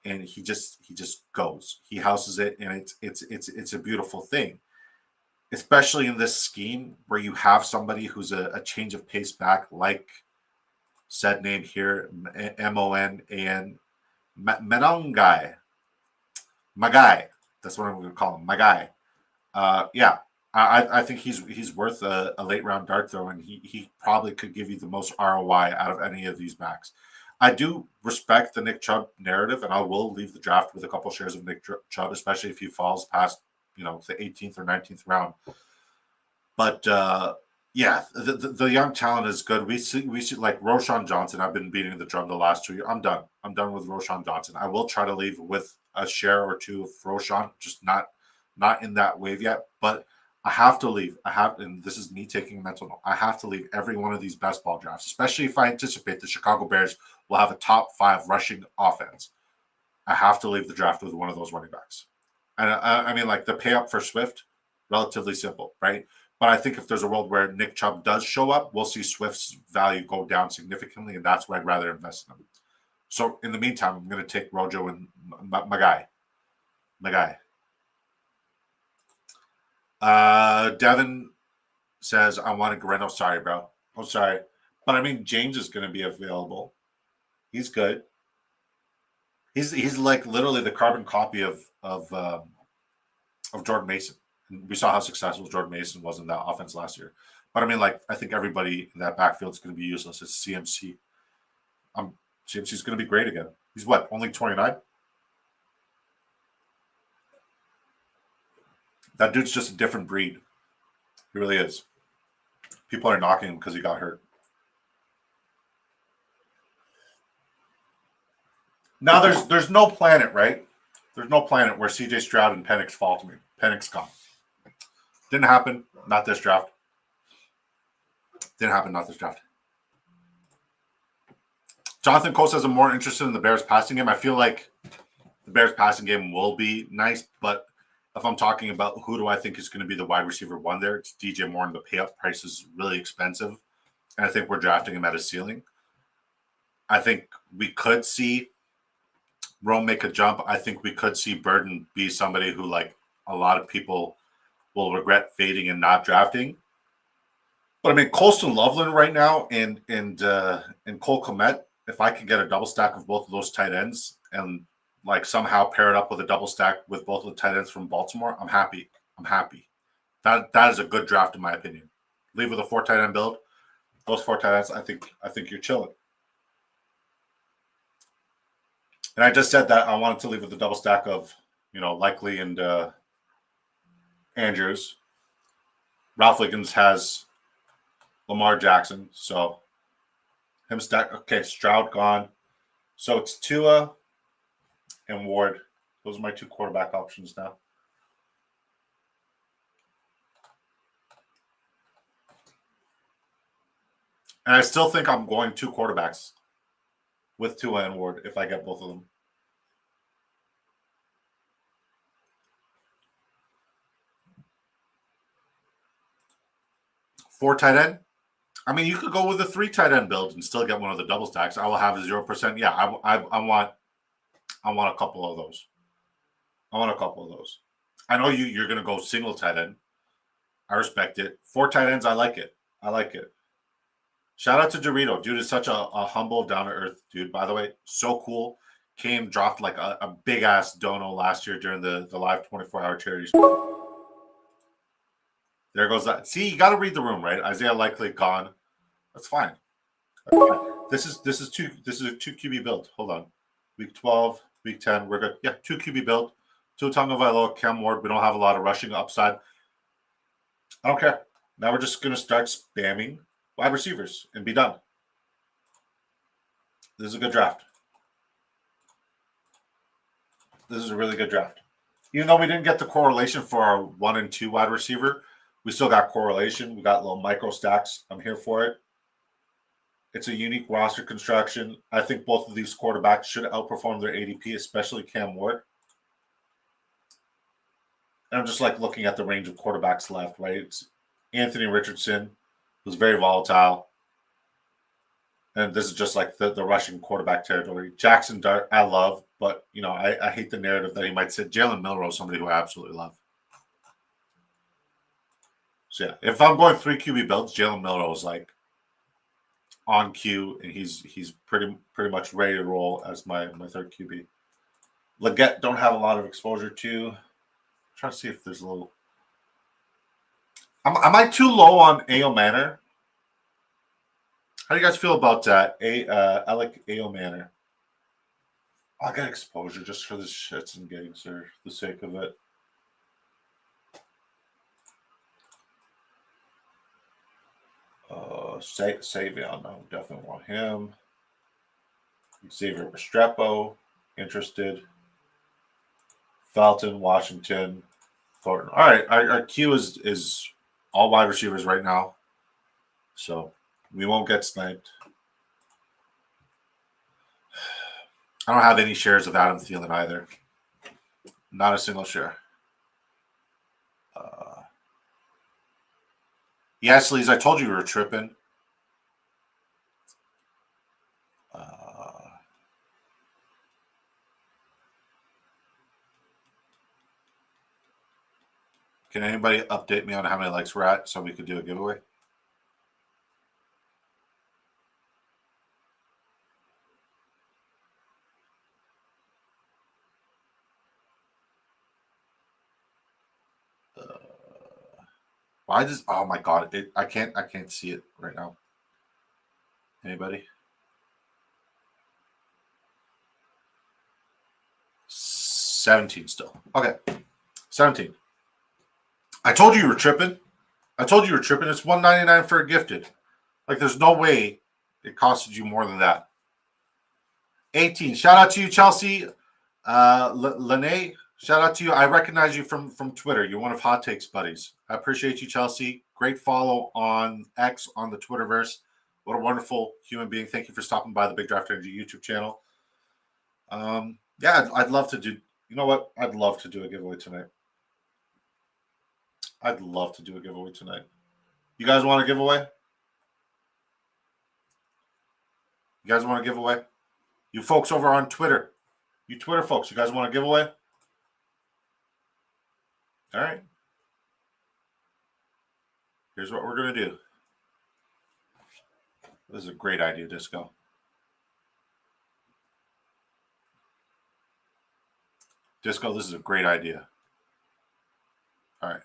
[SPEAKER 1] and he just goes. He houses it, and it's a beautiful thing, especially in this scheme where you have somebody who's a change of pace back, like said name here, Monan Menongai. My guy. That's what I'm going to call him. My guy. Yeah, I think he's worth a late round dart throw, and he probably could give you the most ROI out of any of these backs. I do respect the Nick Chubb narrative, and I will leave the draft with a couple shares of Nick Chubb, especially if he falls past the 18th or 19th round. But yeah, the young talent is good. We see like Roshan Johnson. I've been beating the drum the last 2 years. I'm done. I'm done with Roshan Johnson. I will try to leave with a share or two of Roshan, just not in that wave yet. But I have to leave. And this is me taking a mental note. I have to leave every one of these best ball drafts, especially if I anticipate the Chicago Bears will have a top 5 rushing offense. I have to leave the draft with one of those running backs. And I mean, like, the pay up for Swift, relatively simple, right? But I think if there's a world where Nick Chubb does show up, we'll see Swift's value go down significantly, and that's where I'd rather invest in him. So in the meantime, I'm going to take Rojo and my guy. Devin says, I want a Gareno. Sorry, bro. I'm sorry. But I mean, James is going to be available. He's good. He's like literally the carbon copy of Jordan Mason. And we saw how successful Jordan Mason was in that offense last year. But I mean, like, I think everybody in that backfield is going to be useless. It's CMC. CMC's going to be great again. He's what, only 29? That dude's just a different breed. He really is. People are knocking him because he got hurt. Now there's no planet, right? There's no planet where CJ Stroud and Penix fall to me. Penix gone. Didn't happen. Not this draft. Didn't happen. Not this draft. Jonathan Cole says I'm more interested in the Bears passing game. I feel like the Bears passing game will be nice, but if I'm talking about who do I think is going to be the wide receiver one there, it's DJ Moore, and the pay up price is really expensive. And I think we're drafting him at his ceiling. I think we could see Rome make a jump. I think we could see Burden be somebody who, like, a lot of people will regret fading and not drafting. But I mean, Colston Loveland right now and Cole Kmet, if I can get a double stack of both of those tight ends and like somehow pair it up with a double stack with both of the tight ends from Baltimore, I'm happy. That is a good draft in my opinion. Leave with a 4 tight end build. Those 4 tight ends, I think you're chilling. And I just said that I wanted to leave with a double stack of, Likely and Andrews. Ralph Wiggins has Lamar Jackson, so him stack. Okay, Stroud gone. So it's Tua and Ward. Those are my 2 quarterback options now. And I still think I'm going 2 quarterbacks with Tua and Ward if I get both of them. Four tight end. I mean, you could go with a 3 tight end build and still get one of the double stacks. I will have a 0%. Yeah, I want a couple of those. I know you're going to go single tight end. I respect it. 4 tight ends. I like it. Shout out to Dorito. Dude is such a humble, down-to-earth dude, by the way. So cool. Came, dropped like a big-ass dono last year during the live 24-hour charity stream. There goes that. See, you got to read the room, right? Isaiah Likely gone. That's fine. This is a 2 QB build. Hold on. Week 12, week 10, we're good. Yeah, 2 QB build. Tua Tagovailoa, Cam Ward. We don't have a lot of rushing upside. I don't care. Now we're just gonna start spamming wide receivers and be done. This is a good draft. This is a really good draft. Even though we didn't get the correlation for our 1 and 2 wide receiver, we still got correlation. We got little micro stacks. I'm here for it. It's a unique roster construction. I think both of these quarterbacks should outperform their ADP, especially Cam Ward. And I'm just like looking at the range of quarterbacks left, right? It's Anthony Richardson, who's very volatile. And this is just like the rushing quarterback territory. Jackson Dart, I love, but you know, I hate the narrative that he might sit. Jalen Milroe, somebody who I absolutely love. So yeah, if I'm going 3 QB builds, Jalen Milroe is like on cue, and he's pretty much ready to roll as my third QB. Leggett don't have a lot of exposure to. I'm trying to see if there's a little. Am I too low on Ao Manor? How do you guys feel about that? Alec Ao Manor. I'll get exposure just for the shits and gigs or the sake of it. Savion, no, definitely want him. Xavier Restrepo, interested. Felton, Washington, Thornton. All right, our queue is all wide receivers right now, so we won't get sniped. I don't have any shares of Adam Thielen either. Not a single share. Yes, Sleez, I told you we were tripping. Can anybody update me on how many likes we're at so we could do a giveaway? Why does? Oh my god! I can't see it right now. Anybody? 17 still. Okay, 17. I told you were tripping. It's $1.99 for a gifted. Like, there's no way it costed you more than that. 18. Shout out to you, Chelsea. Lene, shout out to you. I recognize you from Twitter. You're one of Hot Takes buddies. I appreciate you, Chelsea. Great follow on X on the Twitterverse. What a wonderful human being. Thank you for stopping by the Big Draft Energy YouTube channel. Yeah, I'd love to do. You know what? I'd love to do a giveaway tonight. You guys want a giveaway? You folks over on Twitter. You Twitter folks, you guys want a giveaway? All right. Here's what we're going to do. This is a great idea, Disco. Disco, this is a great idea. All right.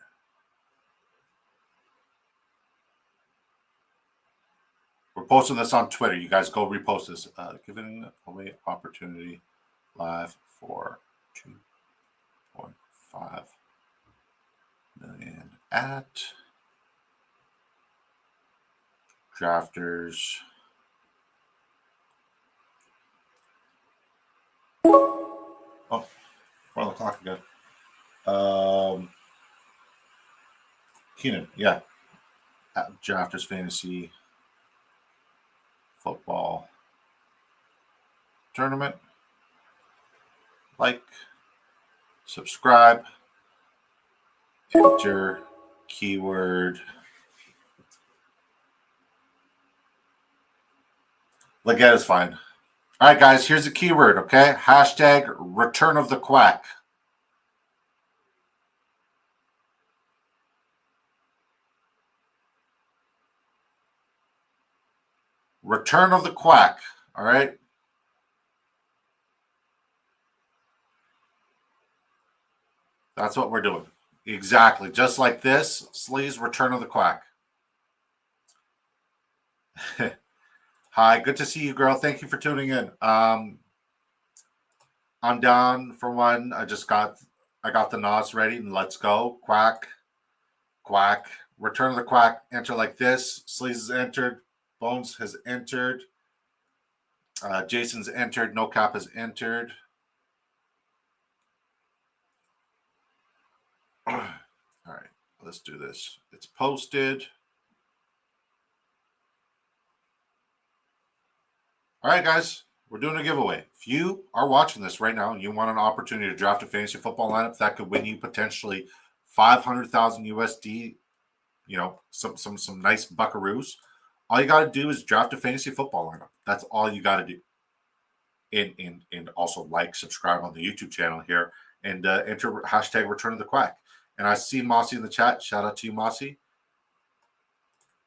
[SPEAKER 1] We're posting this on Twitter. You guys go repost this. Giving away opportunity live for 2.5 million at Drafters. Oh, we're on the clock again. Keenan, yeah. At Drafters Fantasy Football Tournament. Like, subscribe, enter keyword Leggett is fine. All right, guys, here's the keyword, okay? Hashtag return of the quack. Return of the Quack. All right. That's what we're doing. Exactly. Just like this. Sleaze, Return of the Quack. Hi. Good to see you, girl. Thank you for tuning in. I'm down for one. I got the NOS ready and let's go. Quack. Quack. Return of the Quack. Enter like this. Sleaze has entered. Bones has entered. Jason's entered. No Cap has entered. All right, let's do this. It's posted. All right, guys, we're doing a giveaway. If you are watching this right now and you want an opportunity to draft a fantasy football lineup that could win you potentially 500,000 USD, you know, some nice buckaroos, all you got to do is draft a fantasy football lineup. That's all you got to do. And also like, subscribe on the YouTube channel here, and enter hashtag Return of the Quack. And I see Mossy in the chat. Shout out to you, Mossy.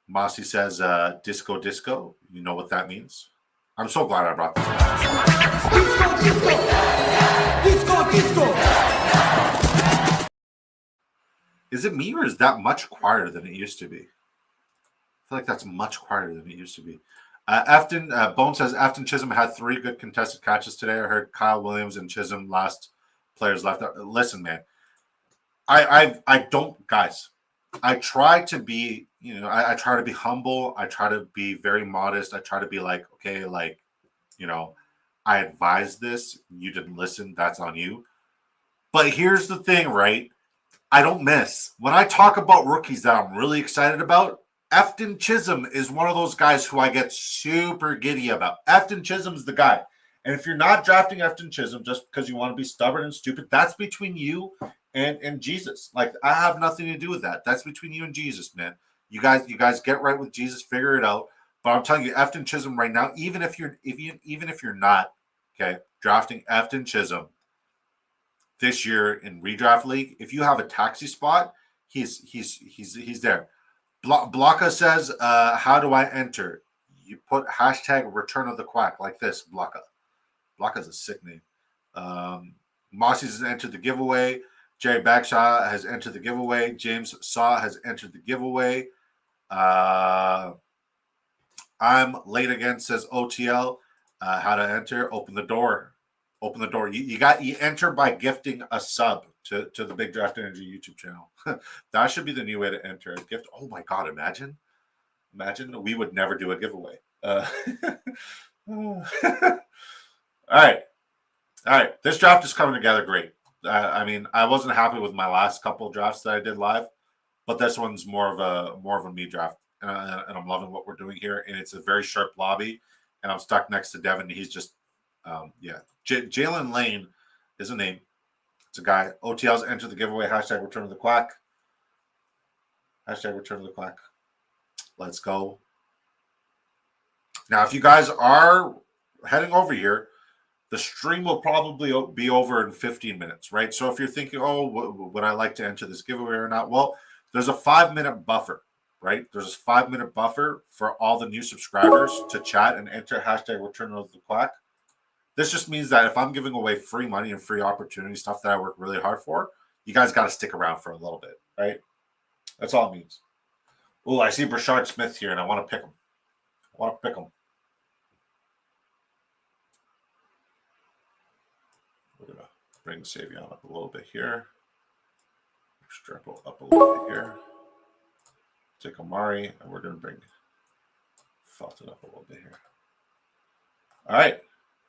[SPEAKER 1] Mossy says, disco, disco. You know what that means. I'm so glad I brought this up. Disco, disco, disco. Is it me or is that much quieter than it used to be? I feel like that's much quieter than it used to be. Bone says, Afton Chisholm had 3 good contested catches today. I heard Kyle Williams and Chisholm last players left. Listen, man. I don't, guys. I try to be, you know, I try to be humble. I try to be very modest. I try to be like, okay, like, you know, I advised this. You didn't listen. That's on you. But here's the thing, right? I don't miss. When I talk about rookies that I'm really excited about, Afton Chisholm is one of those guys who I get super giddy about. Afton Chisholm is the guy. And if you're not drafting Afton Chisholm just because you want to be stubborn and stupid, that's between you and Jesus. Like, I have nothing to do with that. That's between you and Jesus, man. You guys get right with Jesus, figure it out. But I'm telling you, Afton Chisholm right now, even if you're not drafting Afton Chisholm this year in redraft league, if you have a taxi spot, he's there. Blocka says, how do I enter? You put hashtag Return of the Quack like this, Blocka. Blocka's a sick name. Mossy's has entered the giveaway. Jerry Bagshaw has entered the giveaway. James Saw has entered the giveaway. I'm late again, says OTL. How to enter? Open the door. Open the door. You enter by gifting a sub to the Big Draft Energy YouTube channel. That should be the new way to enter a gift. Oh my God, imagine we would never do a giveaway. All right. This draft is coming together great. I mean, I wasn't happy with my last couple of drafts that I did live, but this one's more of a me draft, and I'm loving what we're doing here. And it's a very sharp lobby, and I'm stuck next to Devin. He's just, Jalen Lane is a name. It's a guy. OTL's enter the giveaway. Hashtag Return of the Quack. Hashtag Return of the Quack. Let's go. Now, if you guys are heading over here, the stream will probably be over in 15 minutes, right? So if you're thinking, oh, would I like to enter this giveaway or not? Well, there's a 5-minute buffer, right? There's a 5-minute buffer for all the new subscribers to chat and enter hashtag Return of the Quack. This just means that if I'm giving away free money and free opportunity, stuff that I work really hard for, you guys got to stick around for a little bit, right? That's all it means. Oh, I see Brashard Smith here, and I want to pick him. We're going to bring Savion up a little bit here. Strepo up a little bit here. Take Amari, and we're going to bring Felton up a little bit here. All right.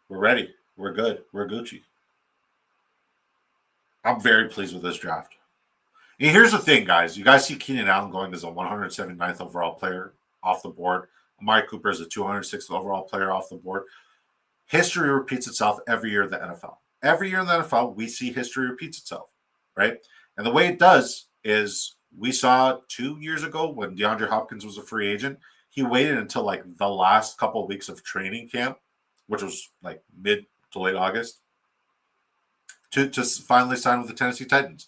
[SPEAKER 1] We're ready. We're good. We're Gucci. I'm very pleased with this draft. And here's the thing, guys. You guys see Keenan Allen going as a 179th overall player off the board. Amari Cooper is a 206th overall player off the board. History repeats itself every year in the NFL. Every year in the NFL, we see history repeats itself, right? And the way it does is we saw 2 years ago when DeAndre Hopkins was a free agent, he waited until like the last couple of weeks of training camp, which was like mid to late August, to finally sign with the Tennessee Titans.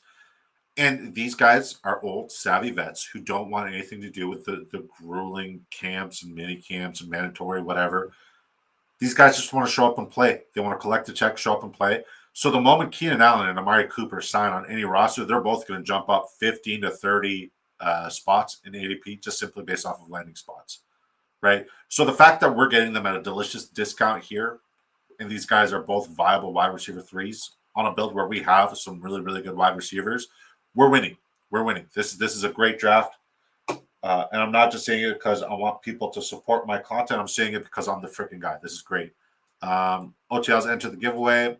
[SPEAKER 1] And these guys are old, savvy vets who don't want anything to do with the grueling camps and mini camps and mandatory whatever. These guys just want to show up and play. They want to collect a check, show up and play. So the moment Keenan Allen and Amari Cooper sign on any roster, they're both going to jump up 15 to 30 spots in ADP just simply based off of landing spots, right? So the fact that we're getting them at a delicious discount here, and these guys are both viable wide receiver threes on a build where we have some really, really good wide receivers, we're winning. We're winning. This is a great draft. And I'm not just saying it because I want people to support my content. I'm saying it because I'm the freaking guy. This is great. OTL's enter the giveaway.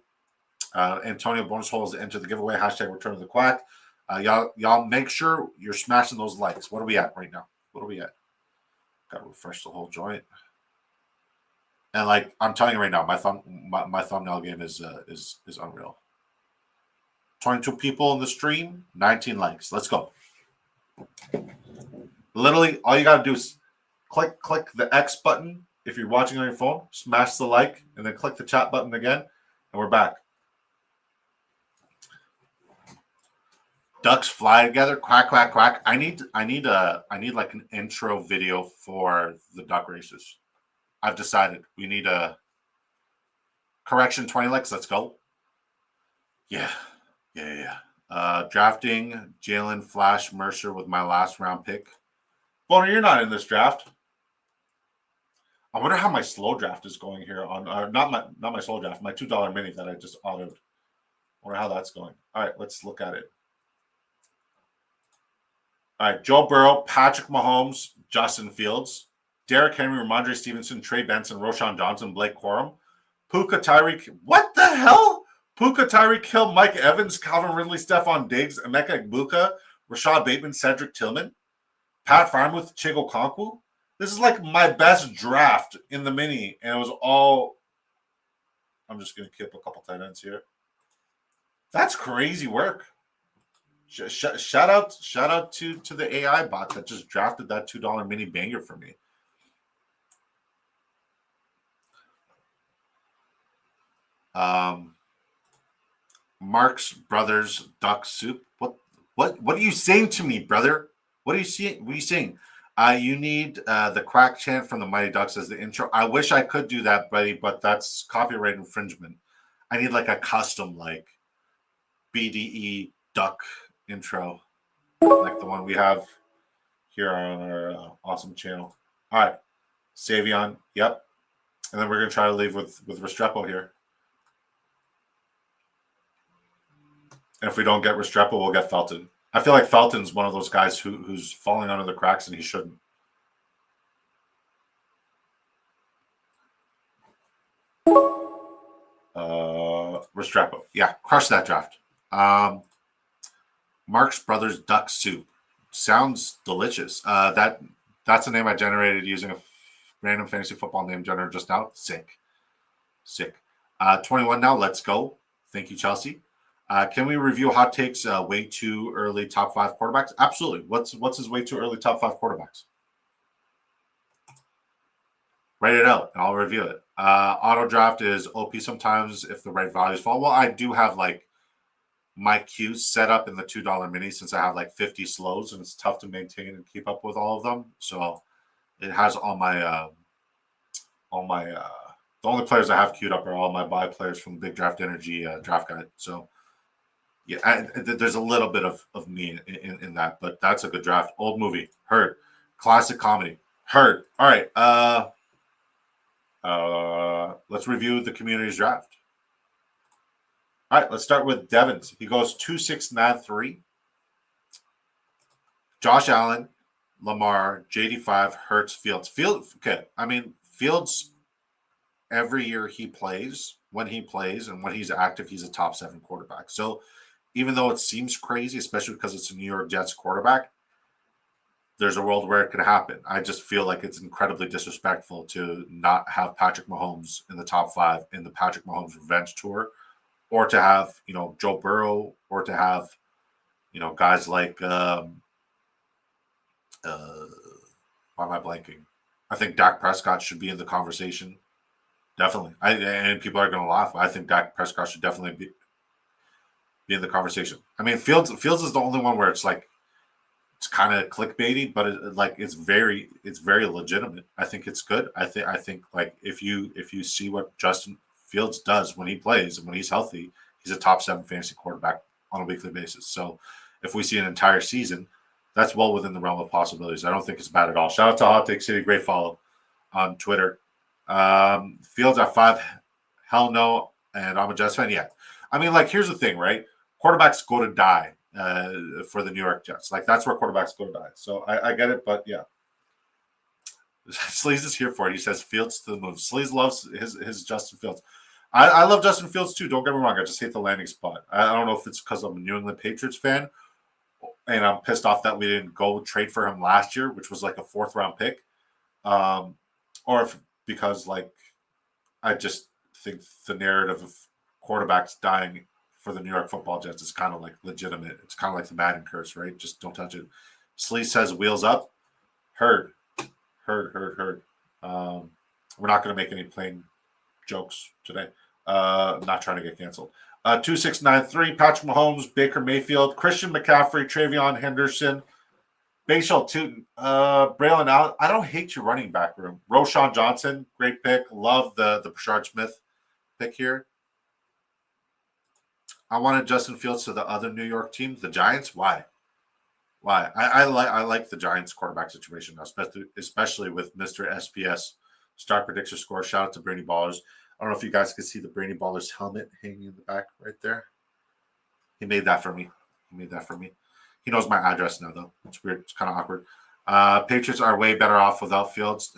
[SPEAKER 1] Antonio Bonus Holes enter the giveaway. Hashtag return of the quack. Y'all make sure you're smashing those likes. What are we at right now? What are we at? Got to refresh the whole joint. And like I'm telling you right now, my thumbnail game is unreal. 22 people in the stream, 19 likes. Let's go. Literally, all you got to do is click the X button if you're watching on your phone, smash the like, and then click the chat button again, and we're back. Ducks fly together, quack, quack, quack. I need like an intro video for the duck races. I've decided we need a correction 20 likes. Let's go. Yeah. Drafting Jalen Flash Mercer with my last round pick. Boner, you're not in this draft. I wonder how my slow draft is going here on not my slow draft, my $2 mini that I just autoed. I wonder how that's going. All right, let's look at it. All right, Joe Burrow, Patrick Mahomes, Justin Fields, Derrick Henry, Ramondre Stevenson, Trey Benson, Roshan Johnson, Blake Corum, Puka Tyreek. What the hell? Puka Tyreek Hill, Mike Evans, Calvin Ridley, Stephon Diggs, Emeka Egbuka, Rashad Bateman, Cedric Tillman, Pat Freiermuth, Chigo Konkwu. This is like my best draft in the mini, and it was all. I'm just going to keep a couple tight ends here. That's crazy work. Shout out to the AI bot that just drafted that $2 mini banger for me. Mark's Brothers Duck Soup. What are you saying to me, brother? What are you saying? What are you saying? You need the quack chant from the Mighty Ducks as the intro. I wish I could do that, buddy, but that's copyright infringement. I need like a custom like BDE duck intro, like the one we have here on our awesome channel. All right, Savion, yep. And then we're gonna try to leave with Restrepo here. And if we don't get Restrepo, we'll get Felton. I feel like Felton's one of those guys who's falling under the cracks and he shouldn't. Restrepo. Yeah, crush that draft. Mark's Brothers Duck Soup. Sounds delicious. That's a name I generated using a random fantasy football name generator just now. Sick. 21 now. Let's go. Thank you, Chelsea. Can we review hot takes way too early top 5 quarterbacks? Absolutely. What's his way too early top 5 quarterbacks? Write it out and I'll review it. Auto draft is OP sometimes if the right values fall. Well, I do have like my queues set up in the $2 mini since I have like 50 slows and it's tough to maintain and keep up with all of them. So it has all my the only players I have queued up are all my buy players from Big Draft Energy draft guide. So yeah, there's a little bit of me in that, but that's a good draft. Old movie, heard. Classic comedy, heard. All right, let's review the community's draft. All right, let's start with Devins. He goes 2, 6, 9, 3. Josh Allen, Lamar, JD5, Hurts, Fields. Okay, I mean, Fields, every year he plays, when he plays and when he's active, he's a top 7 quarterback. So even though it seems crazy, especially because it's a New York Jets quarterback, there's a world where it could happen. I just feel like it's incredibly disrespectful to not have Patrick Mahomes in the top 5 in the Patrick Mahomes Revenge Tour, or to have, Joe Burrow, or to have, guys like, why am I blanking? I think Dak Prescott should be in the conversation. Definitely. And people are going to laugh. I think Dak Prescott should definitely be. be in the conversation. I mean, Fields is the only one where it's like it's kind of clickbaity, but it's very legitimate. I think it's good. I think like if you see what Justin Fields does when he plays and when he's healthy, he's a top 7 fantasy quarterback on a weekly basis. So if we see an entire season, that's well within the realm of possibilities. I don't think it's bad at all. Shout out to Hot Take City, great follow on Twitter. Fields at 5, hell no, and I'm a Jets fan. Yeah, I mean, like here's the thing, right? Quarterbacks go to die for the New York Jets. Like that's where quarterbacks go to die. So I get it, but yeah. Sleaze is here for it. He says Fields to the moon. Sleaze loves his Justin Fields. I love Justin Fields too. Don't get me wrong. I just hate the landing spot. I don't know if it's because I'm a New England Patriots fan and I'm pissed off that we didn't go trade for him last year, which was like a 4th round pick. Or if because like I just think the narrative of quarterbacks dying for the New York Football Jets is kind of like legitimate. It's kind of like the Madden curse, right? Just don't touch it. Sleaze says wheels up. Heard. We're not going to make any plain jokes today. Not trying to get canceled. 2693, Patrick Mahomes, Baker Mayfield, Christian McCaffrey, Travion Henderson, Bayshall Tootin, Braylon Allen. I don't hate your running back room. Roshan Johnson, great pick. Love the Brashard Smith pick here. I wanted Justin Fields to the other New York team, the Giants. Why? I like the Giants quarterback situation now, especially with Mr. SPS Star Predictor Score. Shout out to Brainy Ballers. I don't know if you guys can see the Brainy Ballers helmet hanging in the back right there. He made that for me. He knows my address now, though. It's weird. It's kind of awkward. Patriots are way better off without Fields.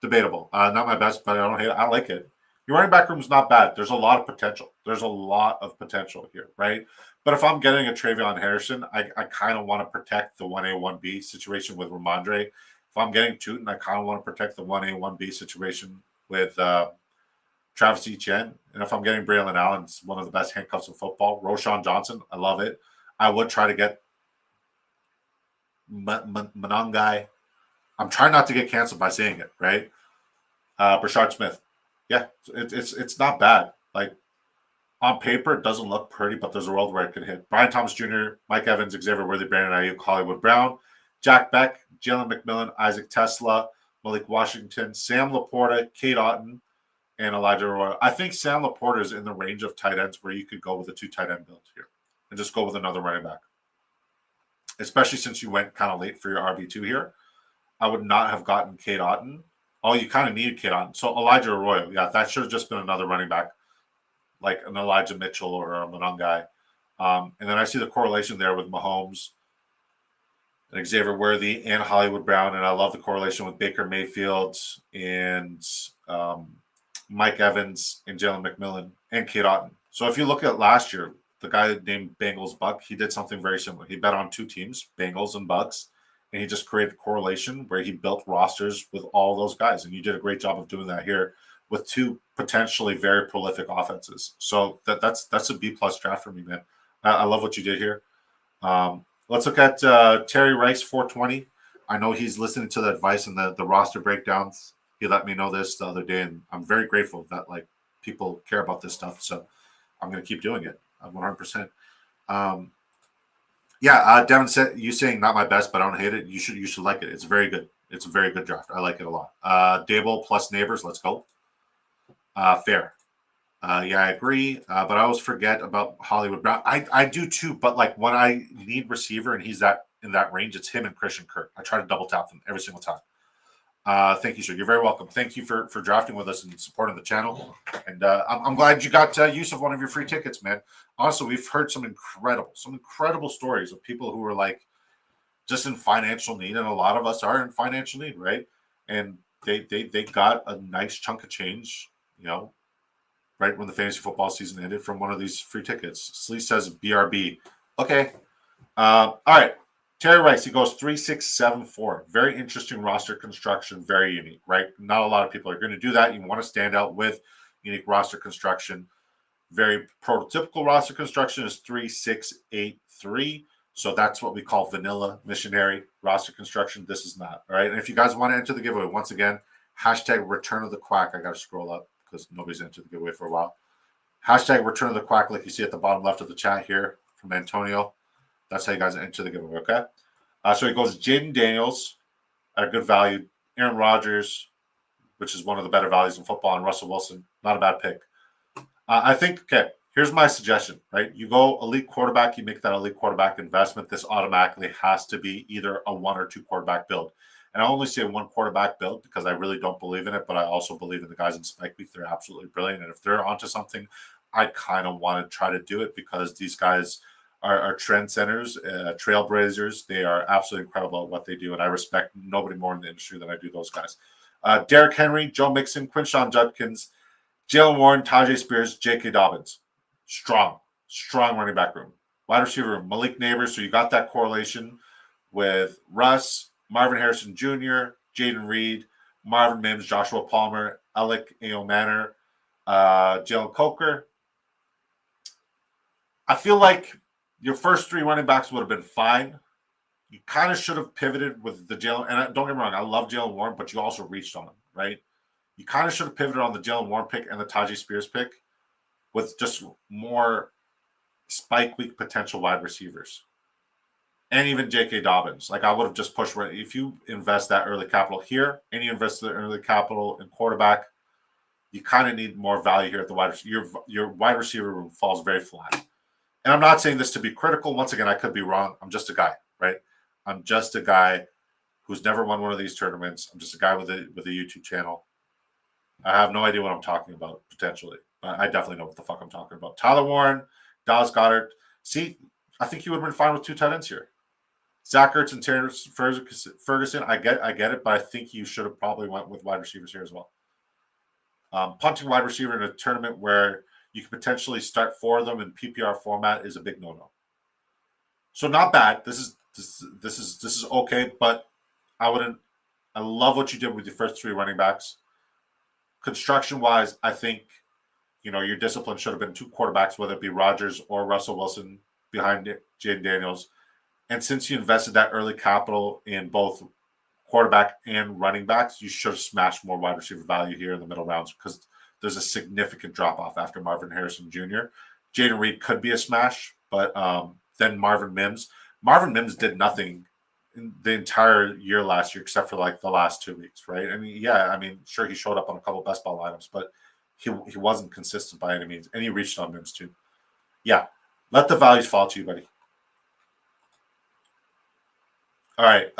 [SPEAKER 1] Debatable. Not my best, but I don't hate it. I like it. Your running back room is not bad. There's a lot of potential. Here, right? But if I'm getting a Travion Henderson, I kind of want to protect the 1A, 1B situation with Ramondre. If I'm getting Tootin, I kind of want to protect the 1A, 1B situation with Travis Etienne. And if I'm getting Braylon Allen, it's one of the best handcuffs in football. Roshan Johnson, I love it. I would try to get Manangai. I'm trying not to get canceled by saying it, right? Brashard Smith. Yeah, it's not bad. Like, on paper, it doesn't look pretty, but there's a world where it could hit. Brian Thomas Jr., Mike Evans, Xavier Worthy, Brandon Ayuk, Hollywood Brown, Jack Beck, Jalen McMillan, Isaac Tesla, Malik Washington, Sam Laporta, Kate Otten, and Elijah Roy. I think Sam Laporta is in the range of tight ends where you could go with a 2 tight end build here and just go with another running back. Especially since you went kind of late for your RB2 here. I would not have gotten Kate Otten. Oh, you kind of needed Kate Otten. So Elijah Arroyo, yeah, that should have just been another running back, like an Elijah Mitchell or a Manangai. And then I see the correlation there with Mahomes and Xavier Worthy and Hollywood Brown. And I love the correlation with Baker Mayfield and Mike Evans and Jalen McMillan and Kate Otten. So if you look at last year, the guy named Bengals Buck, he did something very similar. He bet on 2 teams, Bengals and Bucks, and he just created a correlation where he built rosters with all those guys. And you did a great job of doing that here with 2 potentially very prolific offenses. So that's a B-plus draft for me, man. I love what you did here. Let's look at Terry Rice, 420. I know he's listening to the advice and the roster breakdowns. He let me know this the other day, and I'm very grateful that like people care about this stuff. So I'm going to keep doing it 100%. Devin said, you saying not my best, but I don't hate it. You should like it. It's very good. It's a very good draft. I like it a lot. Dable plus Neighbors. Let's go. Fair. I agree. But I always forget about Hollywood Brown. I do too. But like when I need receiver and he's in that range, it's him and Christian Kirk. I try to double tap them every single time. Thank you, sir. You're very welcome. Thank you for drafting with us and supporting the channel. And I'm glad you got use of one of your free tickets, man. Also, we've heard some incredible stories of people who are like just in financial need, and a lot of us are in financial need, right? And they got a nice chunk of change, right when the fantasy football season ended from one of these free tickets. Sleece says BRB. Okay. All right. Terry Rice, he goes 3-6-7-4. Very interesting roster construction, very unique, right? Not a lot of people are going to do that. You want to stand out with unique roster construction. Very prototypical roster construction is 3-6-8-3. So that's what we call vanilla missionary roster construction. This is not, all right? And if you guys want to enter the giveaway, once again, hashtag return of the quack. I got to scroll up because nobody's entered the giveaway for a while. Hashtag return of the quack, like you see at the bottom left of the chat here from Antonio. That's how you guys enter the giveaway, okay? So he goes Jaden Daniels at a good value, Aaron Rodgers, which is one of the better values in football, and Russell Wilson. Not a bad pick. I think, okay, here's my suggestion, right? You go elite quarterback, you make that elite quarterback investment. This automatically has to be either a 1 or 2 quarterback build. And I only say 1 quarterback build because I really don't believe in it, but I also believe in the guys in Spike Week. They're absolutely brilliant. And if they're onto something, I kind of want to try to do it because these guys are trendsetters, trailblazers. They are absolutely incredible at what they do. And I respect nobody more in the industry than I do those guys. Derrick Henry, Joe Mixon, Quinshon Judkins, Jalen Warren, Tajay Spears, J.K. Dobbins. Strong running back room. Wide receiver room, Malik Neighbors. So you got that correlation with Russ, Marvin Harrison Jr., Jaden Reed, Marvin Mims, Joshua Palmer, Alec Manor, Jalen Coker. I feel like your first 3 running backs would have been fine. You kind of should have pivoted with the Jalen. And don't get me wrong, I love Jalen Warren, but you also reached on him, right? You kind of should have pivoted on the Jalen Warren pick and the Tajay Spears pick with just more Spike Week potential wide receivers. And even J.K. Dobbins. Like I would have just pushed. If you invest that early capital here and you invest the early capital in quarterback, you kind of need more value here at the wide receiver. Your wide receiver room falls very flat. And I'm not saying this to be critical. Once again, I could be wrong. I'm just a guy, right? I'm just a guy who's never won one of these tournaments. I'm just a guy with a YouTube channel. I have no idea what I'm talking about, potentially. I definitely know what the fuck I'm talking about. Tyler Warren, Dallas Goedert. See, I think you would have been fine with 2 tight ends here. Zach Ertz and Terrence Ferguson, I get it, but I think you should have probably went with wide receivers here as well. Punting wide receiver in a tournament where you could potentially start 4 of them in PPR format is a big no-no. So not bad. This is okay, but I love what you did with your first 3 running backs. Construction-wise, I think, your discipline should have been 2 quarterbacks, whether it be Rodgers or Russell Wilson behind Jaden Daniels. And since you invested that early capital in both quarterback and running backs, you should have smashed more wide receiver value here in the middle rounds because there's a significant drop-off after Marvin Harrison Jr. Jaden Reed could be a smash, but then Marvin Mims. Marvin Mims did nothing in the entire year last year except for like the last 2 weeks, right? Sure, he showed up on a couple best ball lineups, but he wasn't consistent by any means, and he reached on Mims too. Yeah, let the values fall to you, buddy. All right,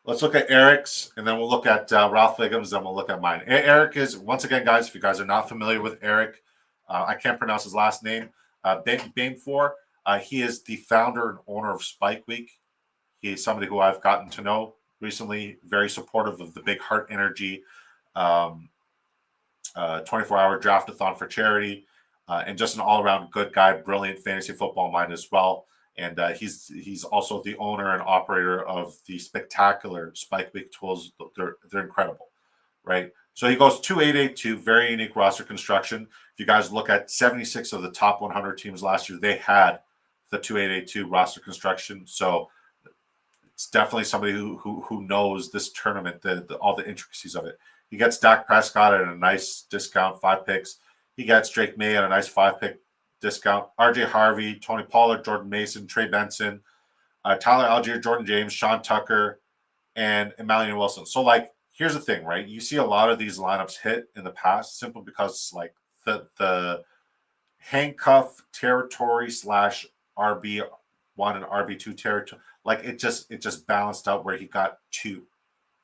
[SPEAKER 1] let's look at Eric's, and then we'll look at Ralph Wiggum's, then we'll look at mine. Eric is, once again, guys, if you guys are not familiar with Eric, I can't pronounce his last name, Bamefor. He is the founder and owner of Spike Week. He is somebody who I've gotten to know recently, very supportive of the Big Heart Energy 24-hour draftathon for charity, and just an all-around good guy, brilliant fantasy football mind as well. And he's also the owner and operator of the spectacular Spike Week tools. They're incredible, right? So he goes 2.882, very unique roster construction. If you guys look at 76 of the top 100 teams last year, they had the 2.882 roster construction. So it's definitely somebody who knows this tournament, all the intricacies of it. He gets Dak Prescott at a nice discount, 5 picks. He gets Drake May at a nice 5-pick discount. RJ Harvey, Tony Pollard, Jordan Mason, Trey Benson, Tyler Algier, Jordan James, Sean Tucker, and Emmanuel Wilson. So, like, here's the thing, right? You see a lot of these lineups hit in the past simply because, like, the handcuff territory / RB1 and RB2 territory, like, it just balanced out where he got 2.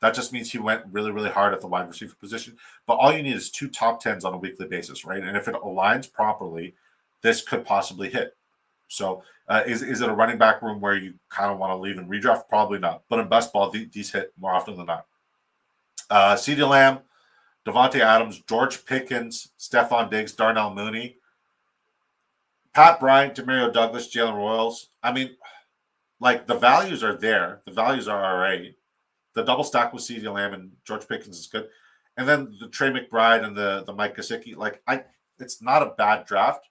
[SPEAKER 1] That just means he went really, really hard at the wide receiver position. But all you need is 2 top 10s on a weekly basis, right? And if it aligns properly, this could possibly hit. So is it a running back room where you kind of want to leave in redraft? Probably not. But in best ball, these hit more often than not. CeeDee Lamb, Devontae Adams, George Pickens, Stephon Diggs, Darnell Mooney, Pat Bryant, Demario Douglas, Jalen Royals. I mean, like, the values are there. The values are all right. The double stack with CeeDee Lamb and George Pickens is good. And then the Trey McBride and the Mike Gesicki, like, it's not a bad draft.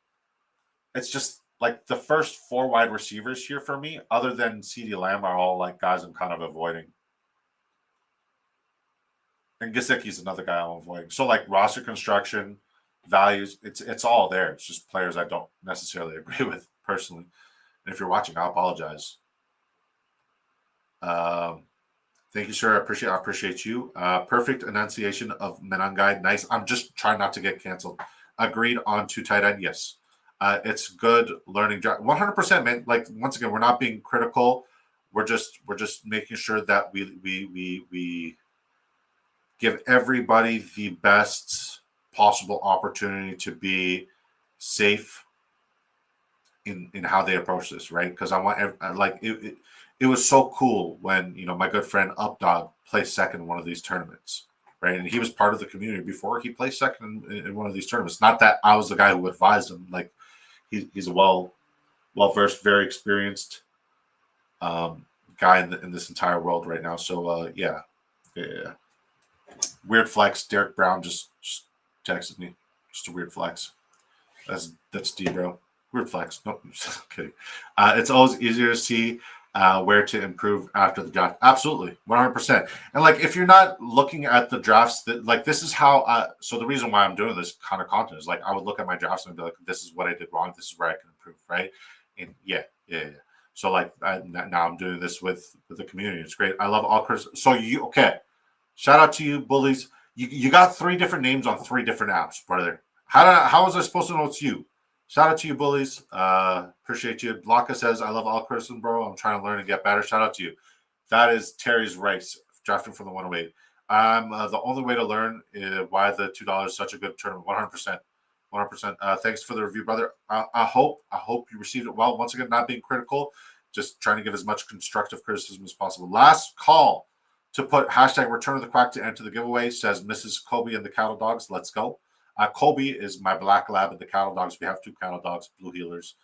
[SPEAKER 1] It's just like the first 4 wide receivers here for me, other than CeeDee Lamb, are all like guys I'm kind of avoiding. And Gesicki's another guy I'm avoiding. So, like, roster construction, values. It's all there. It's just players I don't necessarily agree with personally. And if you're watching, I apologize. Thank you, sir. I appreciate you. Perfect enunciation of Menengai. Nice. I'm just trying not to get canceled. Agreed on 2 tight end. Yes. It's good learning. 100%, man. Like, once again, we're not being critical. We're just making sure that we give everybody the best possible opportunity to be safe in how they approach this, right? Because I want it was so cool when my good friend Updog placed second in one of these tournaments, right? And he was part of the community before he placed second in one of these tournaments. Not that I was the guy who advised him. Like, he's a well versed, very experienced guy in this entire world right now. So yeah. Weird flex. Derek Brown just texted me. Just a weird flex. That's D, bro. Weird flex. No, okay. It's always easier to see where to improve after the draft. Absolutely, 100%. And like, if you're not looking at the drafts, this is how. So the reason why I'm doing this kind of content is, like, I would look at my drafts and be like, this is what I did wrong. This is where I can improve, right? And yeah. So like, now I'm doing this with the community. It's great. I love all Chris. So okay? Shout out to you, bullies. You got 3 different names on 3 different apps, brother. How was I supposed to know it's you? Shout out to you, bullies. Appreciate you. Blanca says, I love all Christian, bro. I'm trying to learn and get better. Shout out to you. That is Terry's Rice, drafting from the 108. The only way to learn why the $2 is such a good tournament. 100%. 100%. Thanks for the review, brother. I hope you received it well. Once again, not being critical, just trying to give as much constructive criticism as possible. Last call to put hashtag Return of the Quack to enter the giveaway, says Mrs. Kobe and the Cattle Dogs. Let's go. Kobe is my black lab and the Cattle Dogs. We have 2 Cattle Dogs, Blue Healers,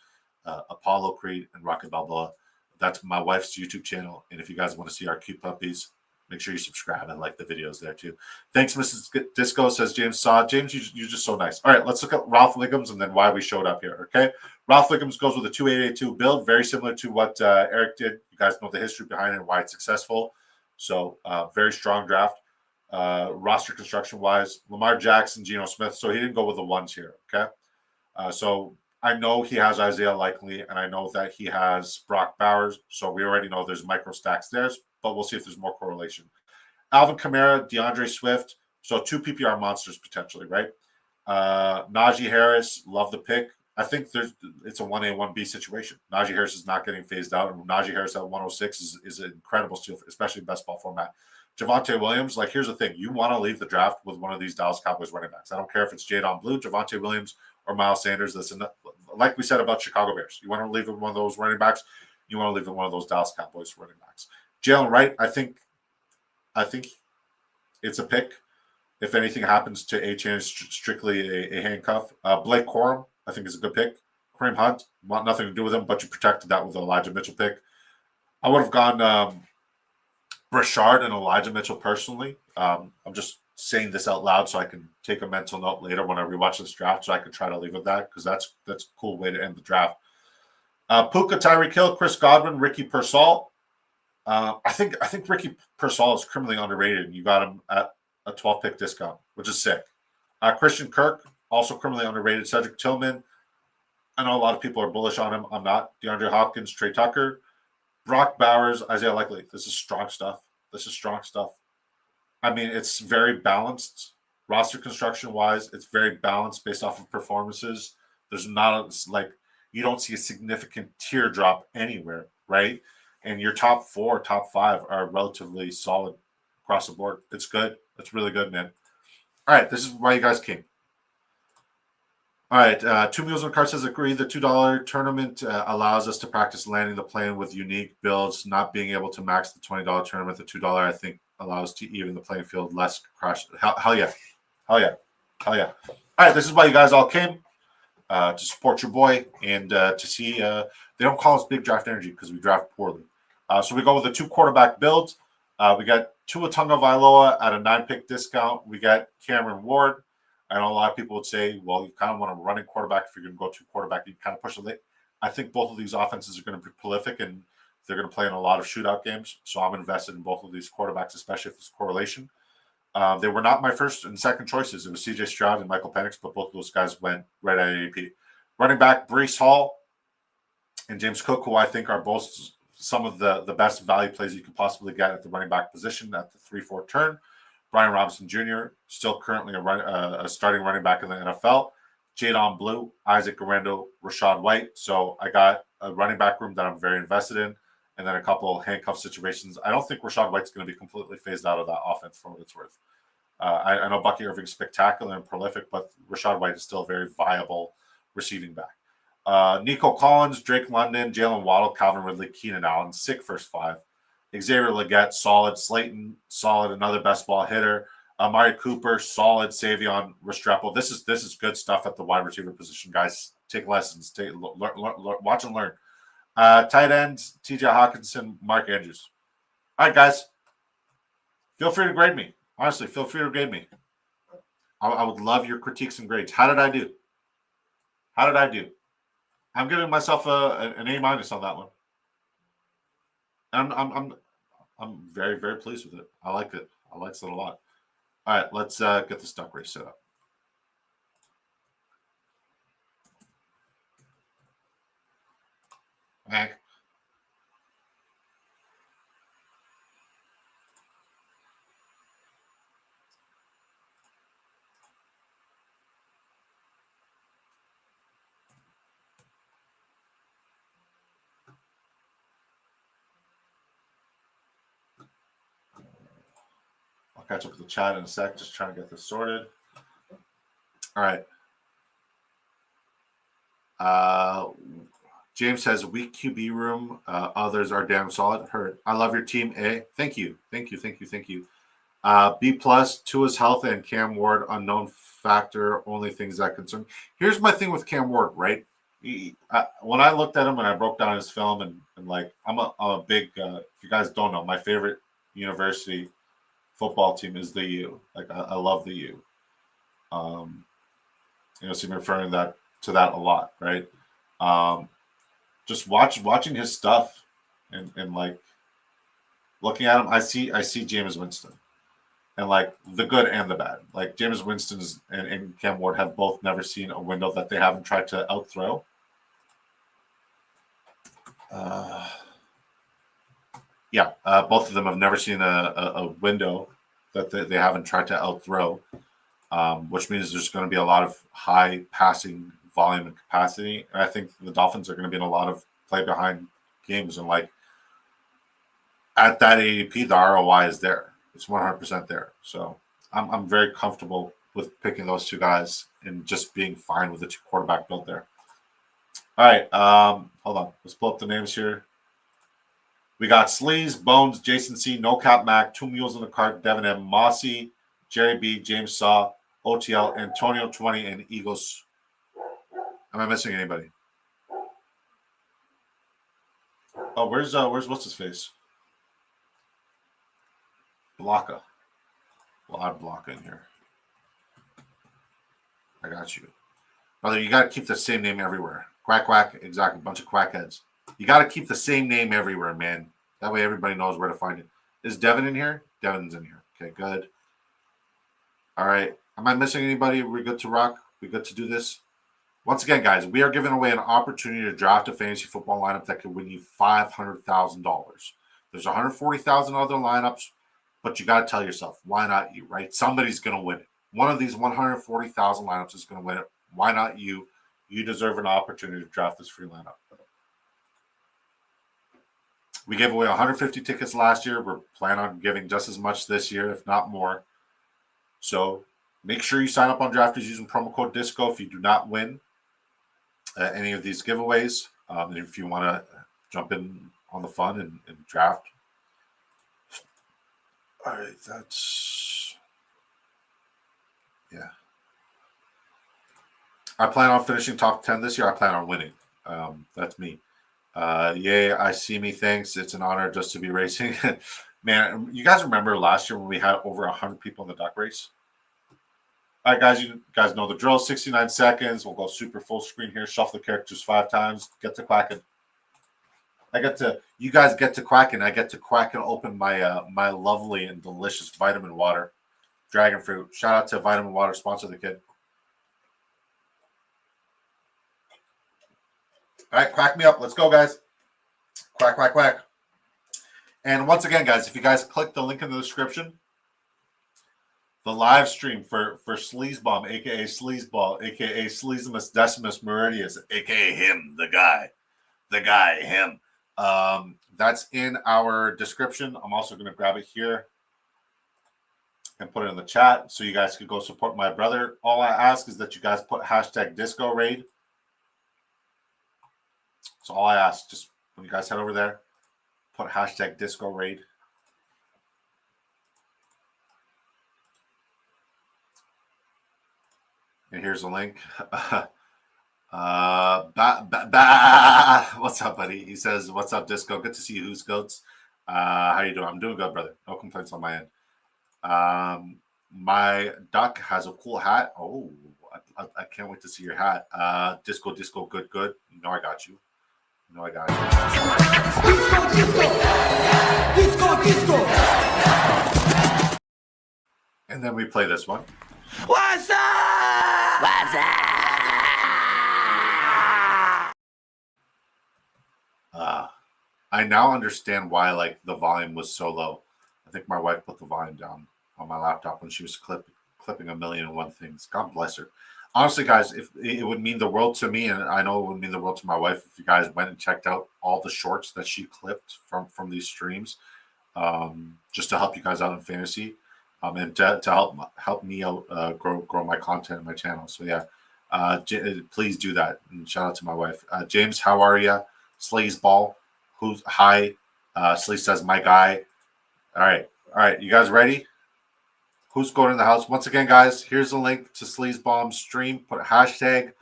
[SPEAKER 1] Apollo Creed, and Rocket Balboa. That's my wife's YouTube channel. And if you guys want to see our cute puppies, make sure you subscribe and like the videos there too. Thanks, Mrs. Disco, says James Saw. James, you're just so nice. All right, let's look at Ralph Liggums and then why we showed up here, okay? Ralph Liggums goes with a 2882 build, very similar to what Eric did. You guys know the history behind it and why it's successful. So very strong draft. Roster construction wise, Lamar Jackson, Geno Smith. So he didn't go with the ones here. Okay. So I know he has Isaiah Likely, and I know that he has Brock Bowers. So we already know there's micro stacks there, but we'll see if there's more correlation. Alvin Kamara, DeAndre Swift. So 2 PPR monsters potentially, right? Najee Harris, love the pick. I think it's a 1A, 1B situation. Najee Harris is not getting phased out, and Najee Harris at 106 is an incredible steal, especially in best ball format. Javonte Williams, like, here's the thing. You want to leave the draft with one of these Dallas Cowboys running backs. I don't care if it's Jadon Blue, Javonte Williams, or Miles Sanders. Listen, like we said about Chicago Bears, you want to leave with one of those running backs. You want to leave with one of those Dallas Cowboys running backs. Jalen Wright, I think it's a pick. If anything happens to Achane, it's strictly a handcuff. Blake Corum, I think, is a good pick. Kareem Hunt, want nothing to do with him, but you protected that with the Elijah Mitchell pick. I would have gone Brashard and Elijah Mitchell personally. I'm just saying this out loud so I can take a mental note later when I rewatch this draft, so I can try to leave with that, because that's a cool way to end the draft. Puka, Tyreek Hill, Chris Godwin, Ricky Pearsall. I think Ricky Pearsall is criminally underrated, and you got him at a 12-pick discount, which is sick. Christian Kirk, also criminally underrated. Cedric Tillman, I know a lot of people are bullish on him. I'm not. DeAndre Hopkins, Trey Tucker, Brock Bowers, Isaiah Likely. This is strong stuff. I mean, it's very balanced. Roster construction-wise, it's very balanced based off of performances. There's not you don't see a significant teardrop anywhere, right? And your top 4, top 5 are relatively solid across the board. It's good. It's really good, man. All right, this is why you guys came. All right, 2 Meals on Card says, agree. The $2 tournament allows us to practice landing the plane with unique builds. Not being able to max the $20 tournament, the $2 I think allows to even the playing field, less crash. Hell yeah. All right, this is why you guys all came, to support your boy and to see. They don't call us Big Draft Energy because we draft poorly. So we go with a 2 quarterback build. We got Tua Tagovailoa at a 9-pick discount. We got Cameron Ward. I know a lot of people would say, well, you kind of want a running quarterback. If you're going to go 2 quarterback, you kind of push it. I think both of these offenses are going to be prolific, and they're going to play in a lot of shootout games. So I'm invested in both of these quarterbacks, especially if there's correlation. They were not my first and second choices. It was CJ Stroud and Michael Penix, but both of those guys went right at ADP. Running back, Breece Hall and James Cook, who I think are both some of the best value plays you could possibly get at the running back position at the 3-4 turn. Brian Robinson Jr., still currently a starting running back in the NFL. Jadon Blue, Isaac Garando, Rashad White. So I got a running back room that I'm very invested in, and then a couple handcuff situations. I don't think Rashad White's going to be completely phased out of that offense for what it's worth. I know Bucky Irving's spectacular and prolific, but Rashad White is still a very viable receiving back. Nico Collins, Drake London, Jalen Waddle, Calvin Ridley, Keenan Allen, sick first five. Xavier Legette, solid. Slayton, solid. Another best ball hitter. Amari Cooper, solid. Savion Restrepo. This is good stuff at the wide receiver position, guys. Take lessons. Learn, watch and learn. Tight ends, TJ Hawkinson, Mark Andrews. All right, guys. Feel free to grade me. Honestly, feel free to grade me. I would love your critiques and grades. How did I do? I'm giving myself an A- on that one. I'm very, very pleased with it. I like it. I like it a lot. All right, let's get the stock race set up. Okay. I'll catch up with the chat in a sec. Just trying to get this sorted. All right. James says weak QB room. Others are damn solid. Heard. I love your team. A. Thank you. B plus. Tua's health and Cam Ward unknown factor. Only things that concern. Here's my thing with Cam Ward. Right. When I looked at him and I broke down his film and like I'm a big. If you guys don't know, my favorite university football team is the U. Like I love the U. So I'm referring to that a lot, right? Just watching his stuff and like looking at him, I see Jameis Winston and like the good and the bad. Like Jameis Winston and Cam Ward have both never seen a window that they haven't tried to outthrow. Both of them have never seen a window that they haven't tried to outthrow, which means there's going to be a lot of high passing volume and capacity. And I think the Dolphins are going to be in a lot of play behind games. And like at that ADP, the ROI is there. It's 100% there. So I'm very comfortable with picking those two guys and just being fine with the two quarterback build there. All right. Hold on. Let's pull up the names here. We got Sleaze, Bones, Jason C, No Cap Mac, Two Mules in the Cart, Devin M, Mossy, Jerry B, James Saw, OTL, Antonio 20, and Eagles. Am I missing anybody? Oh, where's what's his face? Blocka. A lot of Blocka in here. I got you. Brother, you got to keep the same name everywhere. Quack, quack. Exactly. Bunch of quackheads. You got to keep the same name everywhere, man. That way everybody knows where to find it. Is Devin in here? Devin's in here. Okay, good. All right. Am I missing anybody? We're good to rock? We good to do this? Once again, guys, we are giving away an opportunity to draft a fantasy football lineup that could win you $500,000. There's 140,000 other lineups, but you got to tell yourself, why not you, right? Somebody's going to win it. One of these 140,000 lineups is going to win it. Why not you? You deserve an opportunity to draft this free lineup. We gave away 150 tickets last year. We're planning on giving just as much this year, if not more. So make sure you sign up on Drafters using promo code DISCO if you do not win any of these giveaways. And if you want to jump in on the fun and draft. All right, that's... Yeah. I plan on finishing top 10 this year. I plan on winning. That's me. Yay, I see me. Thanks. It's an honor just to be racing. Man, you guys remember last year when we had over 100 people in the duck race? All right, guys, you guys know the drill. 69 seconds. We'll go super full screen here. Shuffle the characters 5 times. Get to quacking. You guys get to quacking. I get to quack and open my my lovely and delicious vitamin water. Dragon fruit. Shout out to Vitamin Water, sponsor the kid. All right, quack me up. Let's go, guys. Quack, quack, quack. And once again, guys, if you guys click the link in the description, the live stream for Sleezbomb, a.k.a. Sleezeball, a.k.a. Sleezimus Decimus Meridius, a.k.a. him, the guy, him. That's in our description. I'm also going to grab it here and put it in the chat so you guys could go support my brother. All I ask is that you guys put hashtag Disco Raid. So all I ask, just when you guys head over there, put hashtag Disco Raid. And here's the link. What's up, buddy? He says, "What's up, Disco? Good to see you, Who's Goats. How you doing? I'm doing good, brother. No complaints on my end. My duck has a cool hat. Oh, I can't wait to see your hat. Disco, good. You know I got you. Disco. And then we play this one.
[SPEAKER 2] What's up? What's up?
[SPEAKER 1] I now understand why like the volume was so low. I think my wife put the volume down on my laptop when she was clipping a million and one things. God bless her. Honestly, guys, if it would mean the world to me, and I know it would mean the world to my wife if you guys went and checked out all the shorts that she clipped from these streams, just to help you guys out in fantasy, and to help me out grow my content and my channel. So yeah, please do that. And shout out to my wife, James. How are you? Sleezball. Who's hi? Sleaze says my guy. All right. You guys ready? Who's going in the house? Once again, guys, here's the link to Sleezebomb's stream. Put hashtag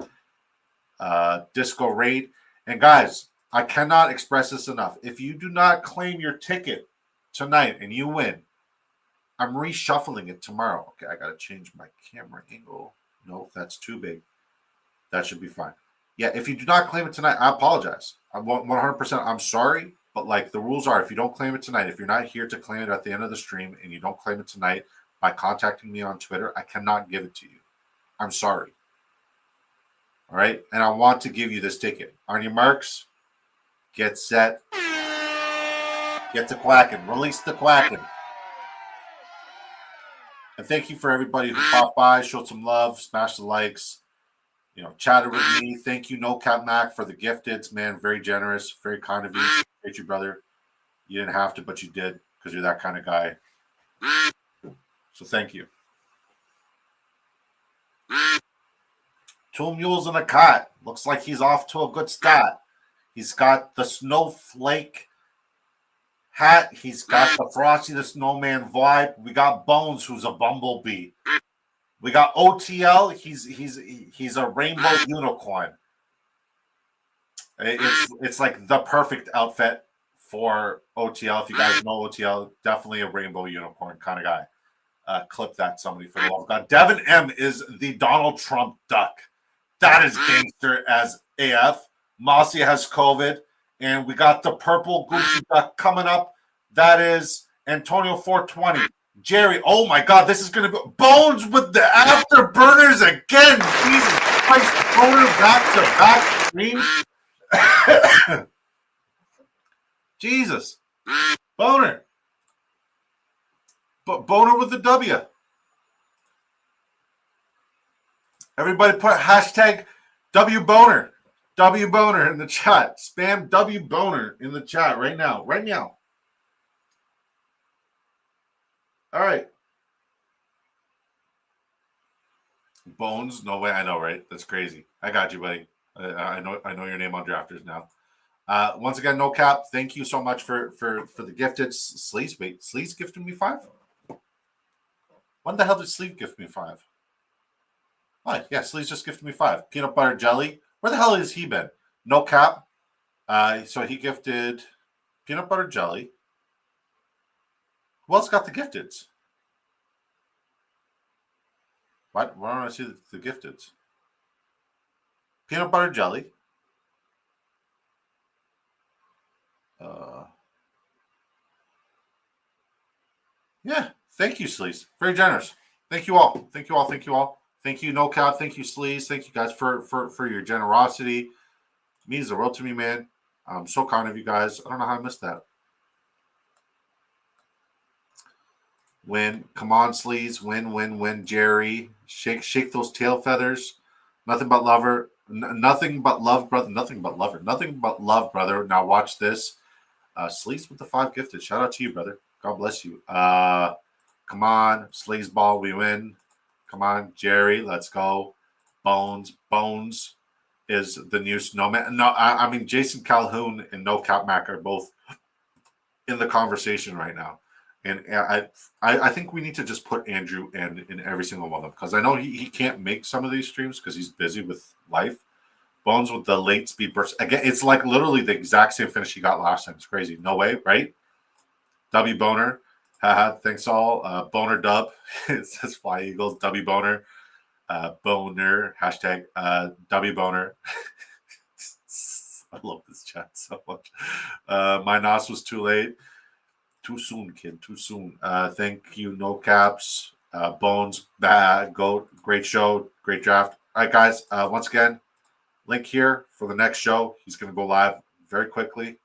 [SPEAKER 1] Disco Raid. And guys, I cannot express this enough. If you do not claim your ticket tonight and you win, I'm reshuffling it tomorrow. Okay, I got to change my camera angle. No, that's too big. That should be fine. Yeah, if you do not claim it tonight, I apologize. I'm 100%. I'm sorry. But like the rules are, if you don't claim it tonight, if you're not here to claim it at the end of the stream and you don't claim it tonight, by contacting me on Twitter, I cannot give it to you. I'm sorry. All right? And I want to give you this ticket. On your marks, get set, get to quacking, release the quacking. And thank you for everybody who popped by, showed some love, smashed the likes, chatted with me. Thank you, No Cap Mac, for the gifteds, man. Very generous, very kind of you. Appreciate you, brother. You didn't have to, but you did because you're that kind of guy. So thank you. 2 mules and a cot. Looks like he's off to a good start. He's got the snowflake hat. He's got the Frosty the Snowman vibe. We got Bones, who's a bumblebee. We got OTL. He's a rainbow unicorn. It's like the perfect outfit for OTL. If you guys know OTL, definitely a rainbow unicorn kind of guy. Clip that, somebody, for the love of God. Devin M is the Donald Trump duck. That is gangster as AF. Mossy has COVID. And we got the purple Gucci duck coming up. That is Antonio 420. Jerry, oh my God, this is going to be Bones with the afterburners again. Jesus Christ, Boner back-to-back streams. Jesus. Boner. Boner with the W. Everybody put hashtag WBoner. WBoner in the chat. Spam WBoner in the chat right now. Right now. All right. Bones? No way. I know, right? That's crazy. I got you, buddy. I know your name on drafters now. Once again, No Cap. Thank you so much for the gifted. Sleaze, wait. Sleaze gifted me 5? When the hell did Sleeve gift me 5? Oh, yeah, Sleaze just gifted me 5. Peanut butter jelly. Where the hell has he been? No Cap. So he gifted peanut butter jelly. Who else got the gifteds? Why don't I see the gifteds? Peanut butter jelly. Yeah, thank you, Sleaze. Very generous. Thank you all. Thank you all. Thank you all. Thank you, No Cap. Thank you, Sleaze. Thank you guys for your generosity. It means the world to me, man. I'm so kind of you guys. I don't know how I missed that. Win. Come on, Sleaze. Win, Jerry. Shake those tail feathers. Nothing but lover. Nothing but love, brother. Nothing but lover. Nothing but love, brother. Now watch this. Sleaze with the 5 gifted. Shout out to you, brother. God bless you. Come on, Sleezball, we win. Come on, Jerry, let's go. Bones is the new snowman. No, I mean Jason Calhoun and No Cap Mac are both in the conversation right now, and I think we need to just put Andrew in every single one of them because I know he can't make some of these streams because he's busy with life. Bones with the late speed burst again. It's like literally the exact same finish he got last time. It's crazy. No way, right? W Boner. Haha, thanks all. Boner dub. It says Fly Eagles. W Boner. Boner. Hashtag W Boner. I love this chat so much. My NOS was too late. Too soon, kid. Too soon. Thank you, No Caps. Bones. Goat. Great show. Great draft. All right, guys. Once again, link here for the next show. He's going to go live very quickly.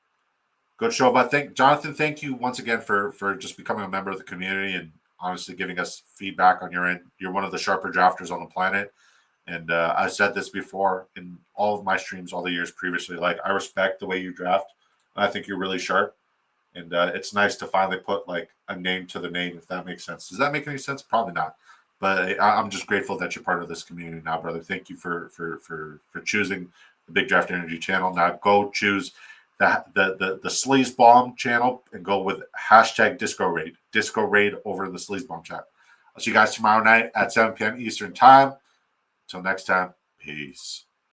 [SPEAKER 1] Good show, but Jonathan, thank you once again for just becoming a member of the community and honestly giving us feedback on your end. You're one of the sharper drafters on the planet, and I've said this before in all of my streams all the years previously. Like, I respect the way you draft. I think you're really sharp, and it's nice to finally put like a name to the name, if that makes sense. Does that make any sense? Probably not, but I'm just grateful that you're part of this community now, brother. Thank you for choosing the Big Draft Energy channel. Now go choose the Sleezbomb channel and go with hashtag Disco Raid over in the Sleezbomb chat. I'll see you guys tomorrow night at 7 p.m. Eastern time. Until next time, peace.